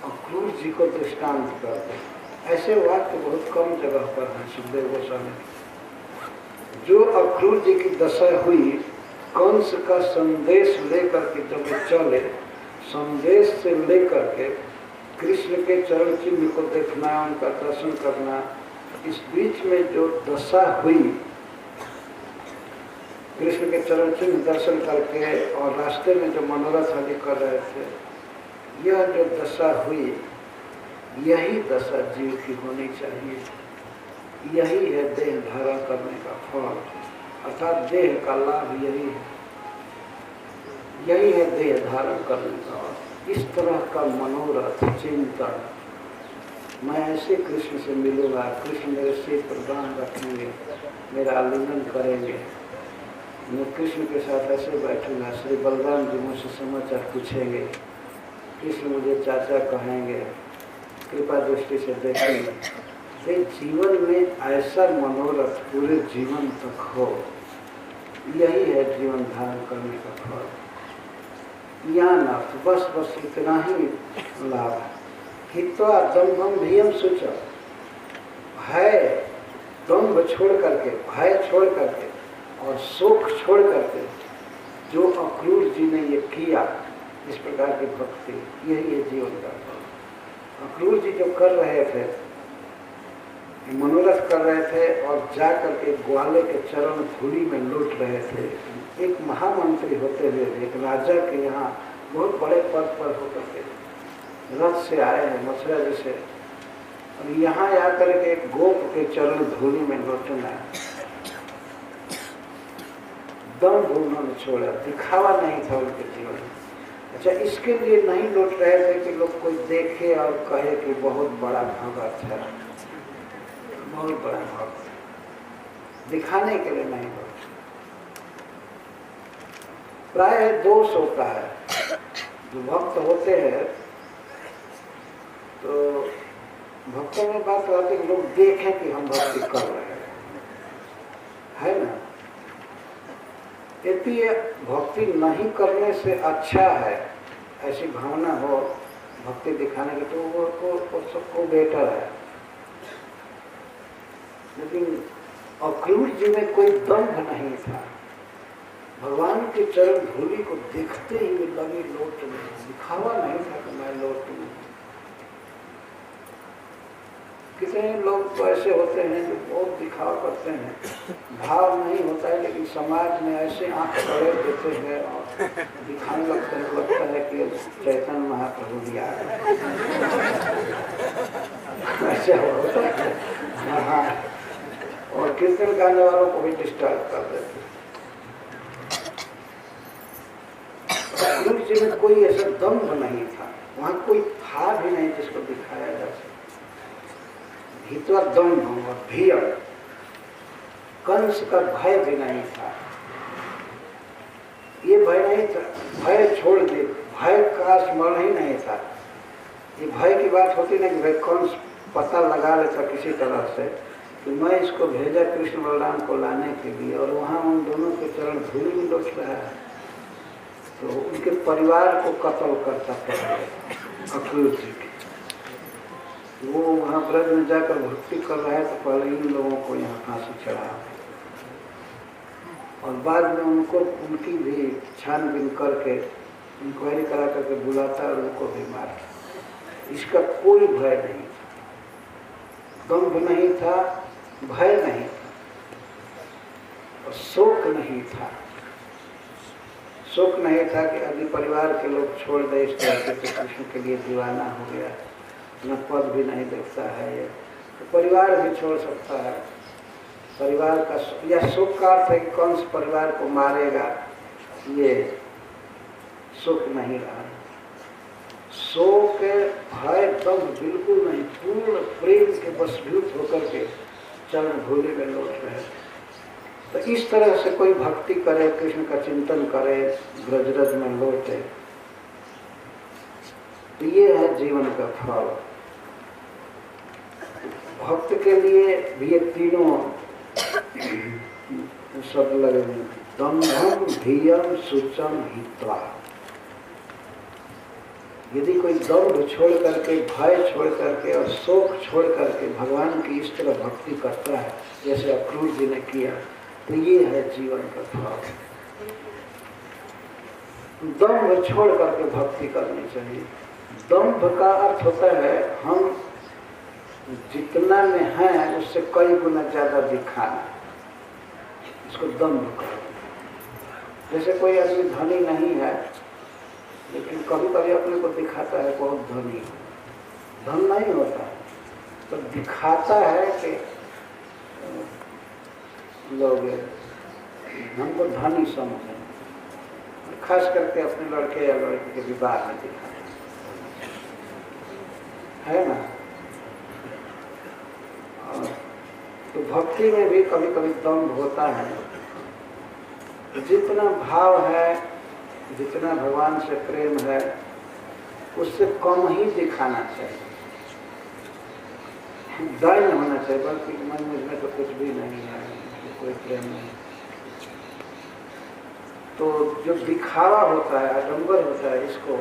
अक्रूर जी को दृष्टांत करते हैं। ऐसे वाक्य बहुत कम जगह पर हैं सुखदेव गोस्वामी। जो अक्रूर जी की दशा हुई, कंस का संदेश लेकर के जब वो चले, संदेश से लेकर के कृष्ण के चरण चिन्ह को देखना, उनका दर्शन करना, इस बीच में जो दशा हुई, कृष्ण के चरण चिन्ह दर्शन करके और रास्ते में जो मनोरथ आदि कर रहे थे, यह जो दशा हुई, यही दशा जीव की होनी चाहिए। यही है देह धारण करने का फल, अर्थात देह का लाभ यही है। यही है देह धारण करने का। इस तरह का मनोरथ चिंतन, मैं ऐसे कृष्ण से मिलूंगा, कृष्ण मेरे सिर पर बांध रखेंगे, मेरा आलिंगन करेंगे, मैं कृष्ण के साथ ऐसे बैठूंगा, श्री बलराम जी मुझसे समाचार पूछेंगे, कृष्ण मुझे चाचा कहेंगे, कृपा दृष्टि से देखेंगे। तो जीवन में ऐसा मनोरथ पूरे जीवन तक हो, यही है जीवन धारण करने का फल। ज्ञान अर्थ बस इतना ही लाभ है। हित्वा दम्भम भियम सूचा, भय दम्भ छोड़ करके, भय छोड़ करके और शोक छोड़ करके जो अक्रूर जी ने ये किया, इस प्रकार की भक्ति, यही है जीवन का फल। अक्रूर जी जो कर रहे थे, मनोरथ कर रहे थे और जा करके ग्वाले के चरण धूलि में लौट रहे थे। एक महामंत्री होते हुए, एक राजा के यहाँ बहुत बड़े पद पर होकर के रथ से आए हैं मथुरा जैसे, और यहाँ आकर के एक गोप के चरण धूलि में लौटना, दम्भ उन्होंने छोड़ा, दिखावा नहीं था उनके जीवन में। अच्छा, इसके लिए नहीं लौट रहे थे कि लोग कोई देखे और कहे कि बहुत बड़ा भगत है, बहुत बड़ा भक्त, दिखाने के लिए नहीं लौट। प्राय दोष होता है, जो भक्त होते हैं तो भक्तों में बात आती है लोग देखें कि हम भक्ति कर रहे हैं, है ना। यदि भक्ति नहीं करने से अच्छा है, ऐसी भावना हो भक्ति दिखाने की, तो वो सबको बेटर है। लेकिन अक्रूर जी में कोई दम्भ नहीं था, भगवान के चरण धूलि को देखते ही वे लगे लौटने, दिखावा नहीं था कि मैं लौटूं। कितने लोग तो ऐसे होते हैं जो बहुत दिखावा करते हैं, भाव नहीं होता है, लेकिन समाज में ऐसे आंख खड़े देते हैं और दिखाने लगते हैं, लगता है कि चैतन्य महाप्रभु भी आ रहे हैं। ऐसे होता है। हाँ, और कीर्तन गाने वालों को भी डिस्टर्ब कर देते हैं। अक्रूर जी में कोई ऐसा दम्भ नहीं था, वहाँ कोई था भी नहीं जिसको दिखाया जा सके। हित्वा दम्भ और भीड़, कंस का भय भी नहीं था। ये भय नहीं था, भय छोड़ दे, भय का स्मरण ही नहीं था। ये भय की बात होती नहीं कि भाई कंस पता लगा लेता किसी तरह से कि मैं इसको भेजा कृष्ण बलराम को लाने के लिए, और वहाँ उन दोनों के चरण धूलि में लौट रहा है, तो उनके परिवार को कत्ल करता पड़ा अक्रूर जी के। वो वहाँ ब्रज में जाकर भक्ति कर रहा है, तो पहले इन लोगों को यहाँ फांसी चढ़ा, और बाद में उनको उनकी भी छानबीन करके इंक्वायरी करा करके बुलाता और उनको भी मारा। इसका कोई भय नहीं था, दम्भ नहीं था, भय नहीं था, और शोक नहीं था। शोक नहीं था कि अभी परिवार के लोग छोड़ दे, इस तरह से कृष्ण के लिए दीवाना हो गया, न पद भी नहीं देखता है ये, तो परिवार भी छोड़ सकता है। परिवार का या शोक का अर्थ है कि कंस परिवार को मारेगा, ये शोक नहीं रहा। शोक भय दम्भ बिल्कुल नहीं, पूर्ण प्रेम के वशीभूत होकर के चरण धूलि में लौट रहे। तो इस तरह से कोई भक्ति करे, कृष्ण का चिंतन करे, ब्रजरज में लौटे, तो ये है जीवन का फल। भक्त के लिए भी ये तीनों शब्द लगे हुए, दम्भम धीयम शुचम हित्वा। यदि कोई दम्भ छोड़ करके, भय छोड़ करके और शोक छोड़ करके भगवान की इस तरह भक्ति करता है जैसे अक्रूर जी ने किया, तो ये है जीवन का फल। दम्भ छोड़ करके भक्ति करनी चाहिए। दम्भ का अर्थ होता है हम जितना में है उससे कई गुना ज्यादा दिखाना, इसको दम्भ कहते हैं। जैसे कोई आदमी धनी नहीं है लेकिन कभी कभी अपने को दिखाता है बहुत धनी, धन नहीं होता है तो दिखाता है कि लोग हमको धनी समझें, खास करके अपने लड़के या लड़की के विवाह में दिखाते है ना। तो भक्ति में भी कभी कभी दम्भ होता है। जितना भाव है, जितना भगवान से प्रेम है, उससे कम ही दिखाना चाहिए, दया होना चाहिए, बल्कि मन में तो कुछ भी नहीं है, कोई प्रेम नहीं। तो जो दिखावा होता है, आडंबर होता है, इसको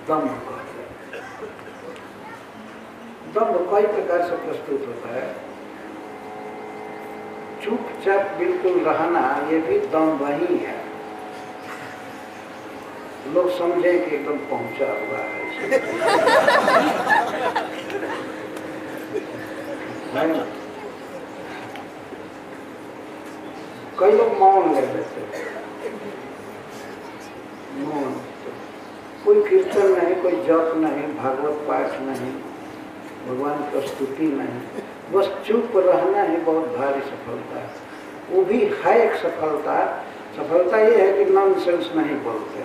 दम्भ कहते हैं। दम्भ कई प्रकार से प्रस्तुत होता है। चुपचाप बिल्कुल रहना, ये भी दम्भ ही है। लोग समझे कि एकदम पहुंचा हुआ है, कई लोग मौन ले लेते हैं। मौन, कोई कीर्तन नहीं, कोई जप नहीं, भागवत पाठ नहीं, भगवान की स्तुति नहीं, बस चुप रहना ही बहुत भारी सफलता है। वो भी है एक सफलता। सफलता ये है कि नॉनसेंस नहीं बोलते,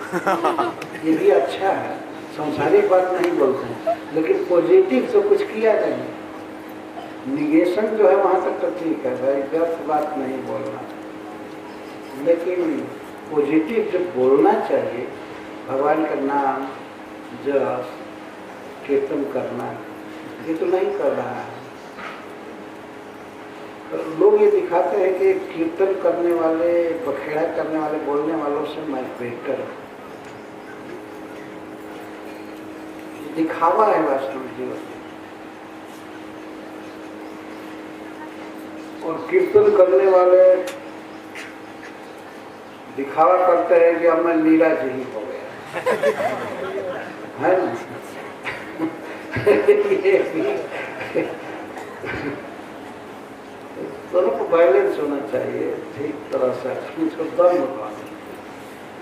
ये भी अच्छा है, संसारिक बात नहीं बोलते, लेकिन पॉजिटिव तो कुछ किया नहीं। निगेशन जो है वहाँ तक तो ठीक है भाई, व्यर्थ बात नहीं बोलना, लेकिन पॉजिटिव जो बोलना चाहिए, भगवान का नाम जप कीर्तन करना, ये तो नहीं कर रहा है। लोग ये दिखाते हैं कि कीर्तन करने वाले, बखेड़ा करने वाले, बोलने वालों से मैं बेहतर हूँ। दिखावा है वास्तव जीवन में। और कीर्तन करने वाले दिखावा करते हैं कि अब मैं नीरज ही हो गया है ना। दोनों को बैलेंस होना चाहिए ठीक तरह से, उसको दम्भ कहते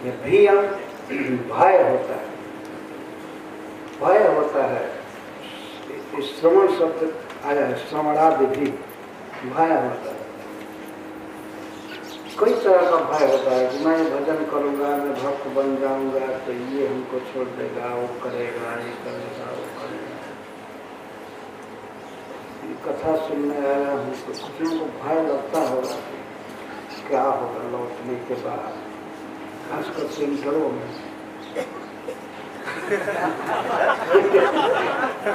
हैं। भीयम भय होता है, भय होता है। श्रवण शब्द आया है, श्रवणादि भी भय होता है। कई तरह का भय होता है कि मैं भजन करूंगा, मैं भक्त बन जाऊंगा तो ये हमको छोड़ देगा, वो करेगा, ये करेगा, वो करेगा। कथा सुनने आया हूँ तो कुछ को भय लगता होगा कि क्या होगा लौटने के बाद, खासकर सेंटरों में।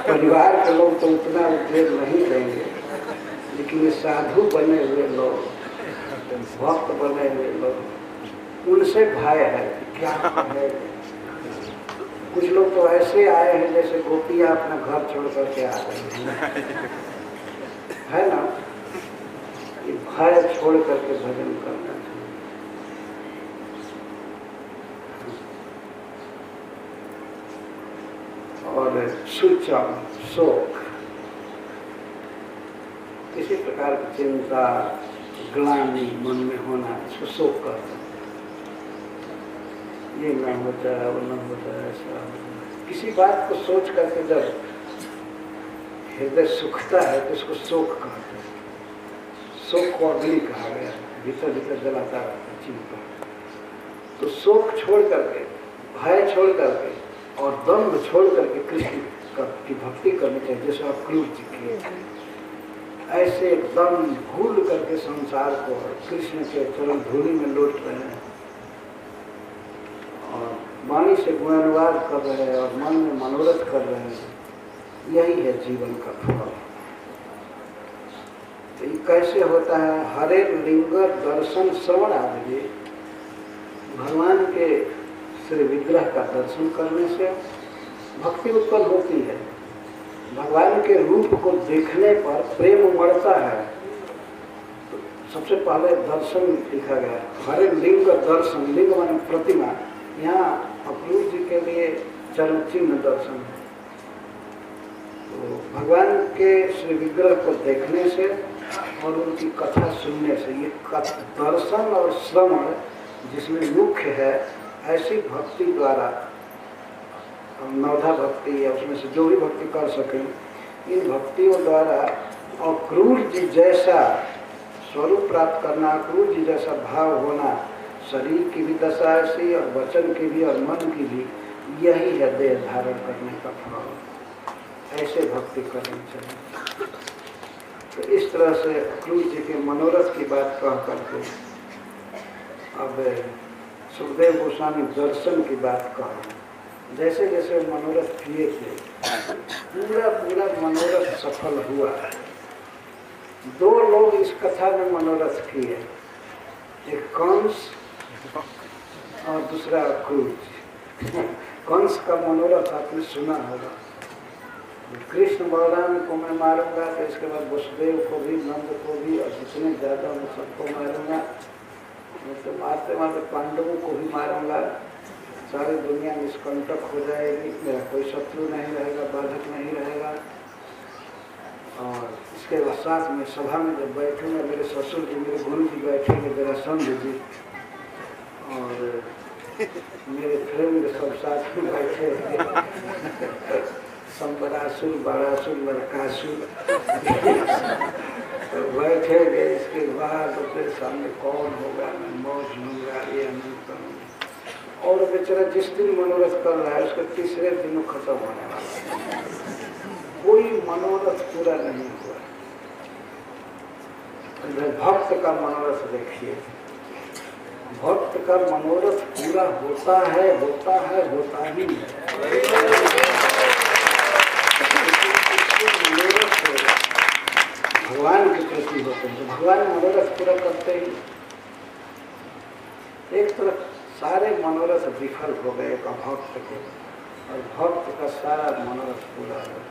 परिवार के लोग तो उतना उद्वेग नहीं देंगे, लेकिन ये साधु बने हुए लोग, भक्त बने हुए लोग, उनसे भय है कि क्या है। कुछ लोग तो ऐसे आए हैं जैसे गोपियां अपना घर छोड़ करके आ रही हैं, है ना। ये भय छोड़ करके भजन करना चाहिए। और सुचम शोक, किसी प्रकार की चिंता, ग्लानि मन में होना, इसको शोक कहते हैं। ये न हो जाए, वो न हो जाए, ऐसा किसी बात को सोच करके जब हृदय सुखता है तो इसको शोक कहते हैं। शोक को अग्नि कहा गया, भीतर भीतर जलाता रहता है चिंता। तो शोक छोड़ करके, भय छोड़ करके और दम्भ छोड़ करके कृष्ण की भक्ति करनी चाहिए, जैसे आप क्रूर जी किए। ऐसे एकदम भूल करके संसार को कृष्ण के चरण धूलि में लौट रहे हैं और वाणी से गुणानुवाद कर रहे हैं और मन में मनोरथ कर रहे हैं, यही है जीवन का फल। तो ये कैसे होता है? हरे लिंग दर्शन श्रवण आदि, भगवान के श्री विग्रह का दर्शन करने से भक्ति उत्पन्न होती है। भगवान के रूप को देखने पर प्रेम उमड़ता है। तो सबसे पहले दर्शन लिखा गया, हरे लिंग दर्शन, लिंग माने प्रतिमा। यहाँ अक्रूर जी के लिए चरण चिन्ह दर्शन है। तो भगवान के श्री विग्रह को देखने से और उनकी कथा सुनने से, ये दर्शन और श्रवण जिसमें मुख्य है, ऐसी भक्ति द्वारा, नवधा भक्ति है उसमें से जो भी भक्ति कर सकें, इन भक्तियों द्वारा अक्रूर जी जैसा स्वरूप प्राप्त करना, अक्रूर जी जैसा भाव होना, शरीर की भी दशा ऐसी और वचन की भी और मन की भी, यही है देह धारण करने का फल। ऐसे भक्ति करनी चाहिए। तो इस तरह से अक्रूर जी के मनोरथ की बात कह करके अब सुखदेव गोस्वामी दर्शन की बात कह, जैसे जैसे मनोरथ किए थे पूरा पूरा मनोरथ सफल हुआ। दो लोग इस कथा में मनोरथ किए, एक कंस और दूसरा अक्रूर। कंस का मनोरथ आपने सुना होगा, कृष्ण बलराम को मैं मारूंगा, तो इसके बाद वसुदेव को भी, नंद को भी, और जितने ज्यादा मैं सबको मारूंगा। मैं तो मारते मारते पांडवों को भी मारूंगा, सारी दुनिया निष्कंटक हो जाएगी, मेरा कोई शत्रु नहीं रहेगा, बाधक नहीं रहेगा। और इसके बाद साथ में सभा में जब बैठूंगा, मेरे ससुर जी, मेरे गुरु जी बैठेंगे, मेरा संत जी और मेरे फ्रेंड सब साथ में बैठे, संबरासुर, बरासुर, लड़कासुर तो बैठेंगे। इसके बाद तो फिर सामने कौन होगा, मैं मौज लूंगा या नहीं करूँगा। और बेचारा जिस दिन मनोरथ कर रहा है उसके तीसरे दिन खत्म होने वाला है, कोई मनोरथ पूरा नहीं हुआ। भक्त का मनोरथ देखिए, भक्त का मनोरथ पूरा होता है, होता है, होता ही है। भगवान के प्रति होते हैं, तो भगवान मनोरथ पूरा करते ही। एक तरफ सारे मनोरथ विफल हो गए एक भक्त के, और भक्त का सारा मनोरथ पूरा हो गया।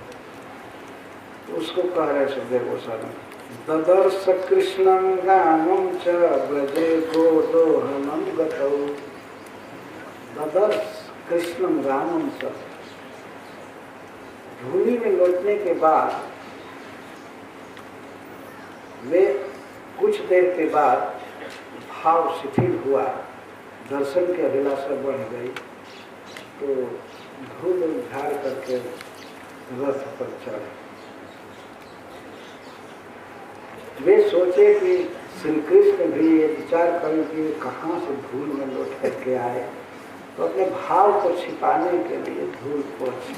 तो उसको कह रहे सुखदेव गोस्वामी, ददर्श कृष्णं गानम च ब्रजे गोदोहनम गतौ। ददर्श कृष्णं गानम च, धूली में लौटने के बाद वे कुछ देर के बाद भाव शिथिल हुआ, दर्शन की अभिलाषा बढ़ गई, तो धूल झाड़ करके रथ पर चढ़े। वे सोचे कि श्री कृष्ण भी ये विचार करें कि कहाँ से धूल में लौट करके आए, तो अपने भाव को छिपाने के लिए धूल पोंछे,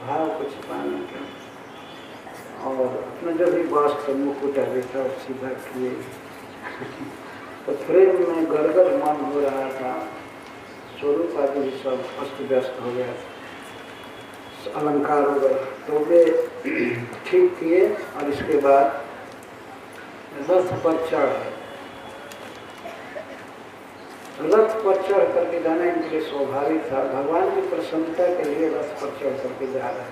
भाव को छिपाने के लिए, और अपना जो भी वस्त्र मुकुट था सीधा किए। तो प्रेम में गड़गड़ मन हो रहा था, स्वरूप आदि सब अस्त व्यस्त हो गया, अलंकार हो गया। तो वे ठीक किए और इसके बाद रथ पर चढ़, रथ पर चढ़ करके जाना इनके लिए स्वाभाविक था। भगवान की प्रसन्नता के लिए रथ पर चढ़ करके जा रहे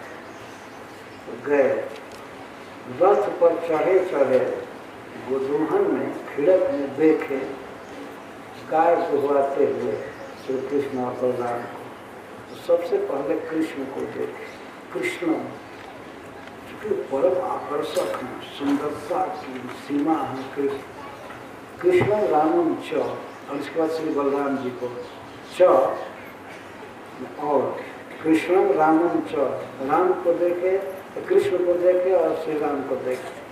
तो गए। रथ पर चढ़े चढ़े गोदोहन में, खिड़क में देखे गाय दुहवाते हुए श्री कृष्ण और बलराम को। तो सबसे पहले कृष्ण को देखे। कृष्ण चूंकि परम आकर्षक हैं, सुंदरता की सीमा है कृष्ण। कृष्ण रामम च, और इसके बाद श्री बलराम जी को च, और कृष्ण रामम च, राम को देखे, कृष्ण को देखे और श्री राम को देखे।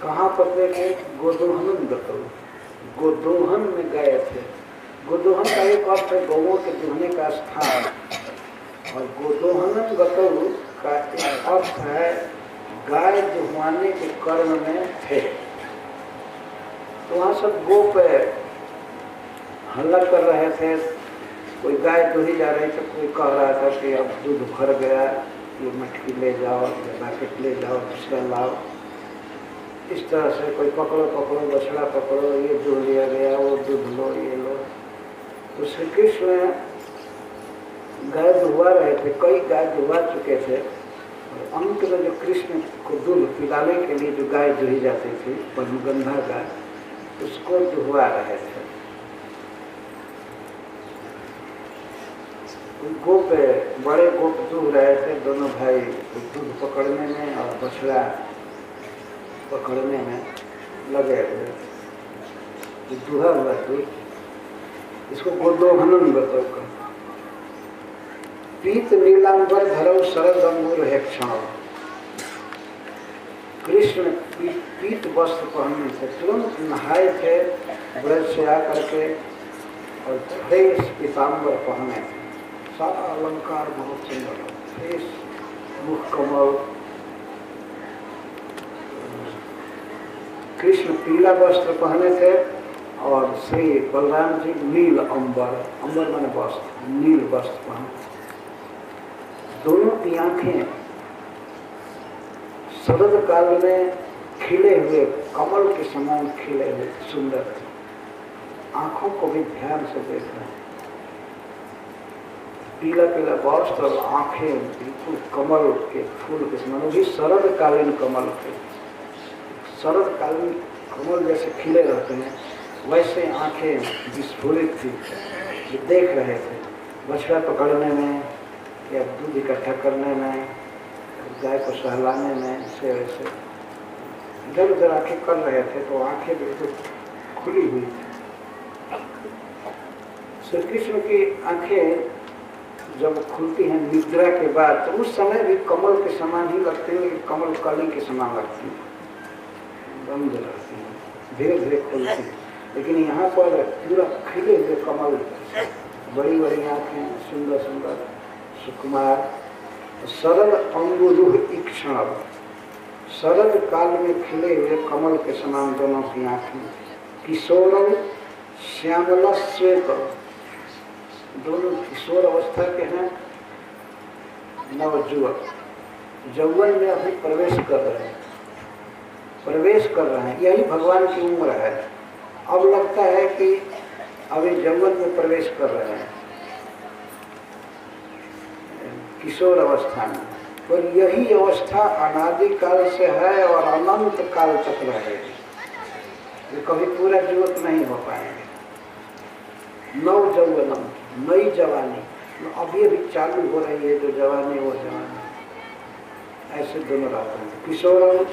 कहाँ पर देखे? गोदोहन गतौ, गोदोहन में गए थे। गोदोहन का एक अर्थ है गौओं के दुहने का स्थान, और गोदोहन गतौ का एक अर्थ है गाय दुहवाने के कर्म में थे। तो वहाँ सब गो पे हल्ला कर रहे थे, कोई गाय दूही जा रही तो कोई कह रहा था कि अब दूध भर गया, ये मटकी ले जाओ, ये बाकेट ले जाओ, दूसरा लाओ। इस तरह से कोई पकड़ो पकड़ो, बछड़ा पकड़ो, ये दूध लिया गया, वो दूध लो, ये लो। तो श्री कृष्ण गाय दुहवा रहे थे, कई गाय दुहवा चुके थे। अंत में जो कृष्ण को दूध पिलाने के लिए जो गाय दुही जाती थी, पद्मगंधा गाय, उसको दुहवा रहे थे। गोप बड़े गोप दुह रहे थे, दोनों भाई दूध पकड़ने में और बछड़ा पकड़ने में लगे हुए थे। दुहा हुआ दूध, इसको गोदोहनन बताओ। पीत नीलांबर धरव शरद अंगूर है क्षण। कृष्ण पीत वस्त्र पहनने से तुरंत नहाए थे ब्रज से आकर के, और फेस पीताम्बर पहने थे। सारा अलंकार बहुत सुंदर, फेस, मुख कमल। कृष्ण पीला वस्त्र पहने थे और श्री बलराम जी नील अंबर, अंबर माने वस्त्र, नील वस्त्र पहने। दोनों की आंखें शरद काल में खिले हुए कमल के समान खिले हुए सुंदर थे। आंखों को भी ध्यान से देखना, पीला पीला वस्त्र और आंखें बिल्कुल कमल के फूल के समान, वो भी शरद कालीन कमल थे। शरद कालीन कमल जैसे खिले रहते हैं, वैसे आंखें विस्फुरित थी, जो देख रहे थे बछड़ा पकड़ने में या दूध इकट्ठा करने में, गाय को सहलाने में, से वैसे इधर उधर आंखें कर रहे थे, तो आंखें बिल्कुल खुली हुई थी। श्री कृष्ण की आंखें जब खुलती हैं निद्रा के बाद, तो उस समय भी कमल के समान ही लगते हैं, लेकिन कमल कली के समान लगती हैं, बंद रहती हैं, धीरे धीरे खुलती हैं। लेकिन यहाँ पर पूरा खिले हुए कमल, बड़ी बड़ी आंखें, सुंदर सुंदर, सुकुमार। शरद अंगुरुह इक्षण, शरद काल में खिले हुए कमल के समान दोनों की आंखें। किशोरम श्यामला श्वेत, दोनों किशोर अवस्था के हैं, नवजुवक, यौवन में अभी प्रवेश कर रहे हैं, यही भगवान की उम्र है। अब लगता है कि अभी यौवन में प्रवेश कर रहे हैं, किशोर अवस्था में। पर यही अवस्था अनादि काल से है और अनंत काल तक रहेगी, ये कभी पूरा युवक नहीं हो पाएंगे। नव यौवनम, नई जवानी, अभी अभी चालू हो रही है जो जवानी, वो जवानी, ऐसे दोनों रहते हैं। किशोर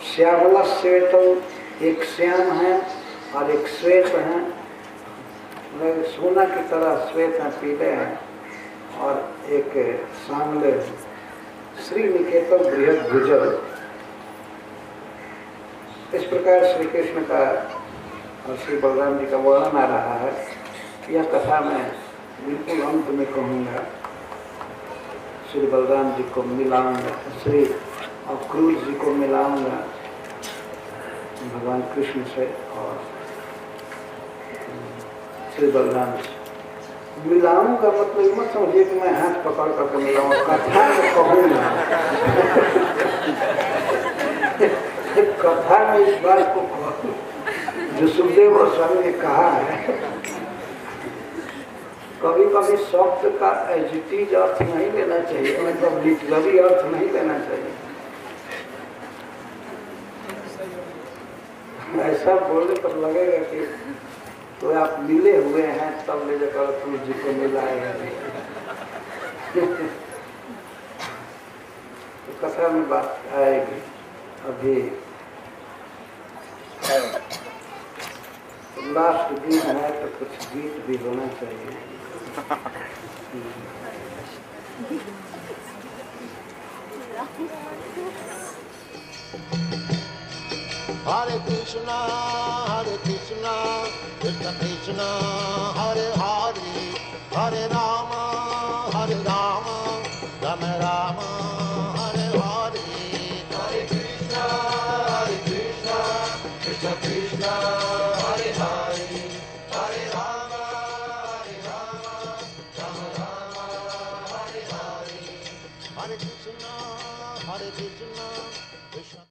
श्यामला श्वेत, एक श्याम है और एक श्वेत है, सोना की तरह श्वेत है, पीले हैं, और एक सांवले श्री निकेतन बृहद भुजल। इस प्रकार श्री कृष्ण का और श्री बलराम जी का वर्णन आ रहा है। यह कथा मैं बिल्कुल अंत में कहूँगा। श्री बलराम जी को मिलाऊंगा, श्री अक्रूर जी को मिलाऊंगा भगवान कृष्ण से, और श्री बलराम जी मिलाऊंगा। मतलब मत समझिए कि मैं हाथ पकड़ करके मिलाऊंगा, कथा में कहूँगा। कथा में इस बात को कहूँ जो सुखदेव गोस्वामी ने कहा है। कभी कभी शब्द का एजिटीज अर्थ नहीं लेना चाहिए, मतलब लिटरली अर्थ नहीं लेना चाहिए। ऐसा बोले तब लगेगा कि तो आप मिले हुए हैं, तब ले जाकर तुलसी जी को मिलाएगा। तो कथा में बात आएगी। अभी लास्ट दिन है तो कुछ गीत भी होना चाहिए। Hare Krishna, Krishna Krishna, Hare Hare, Hare Rama, Rama Rama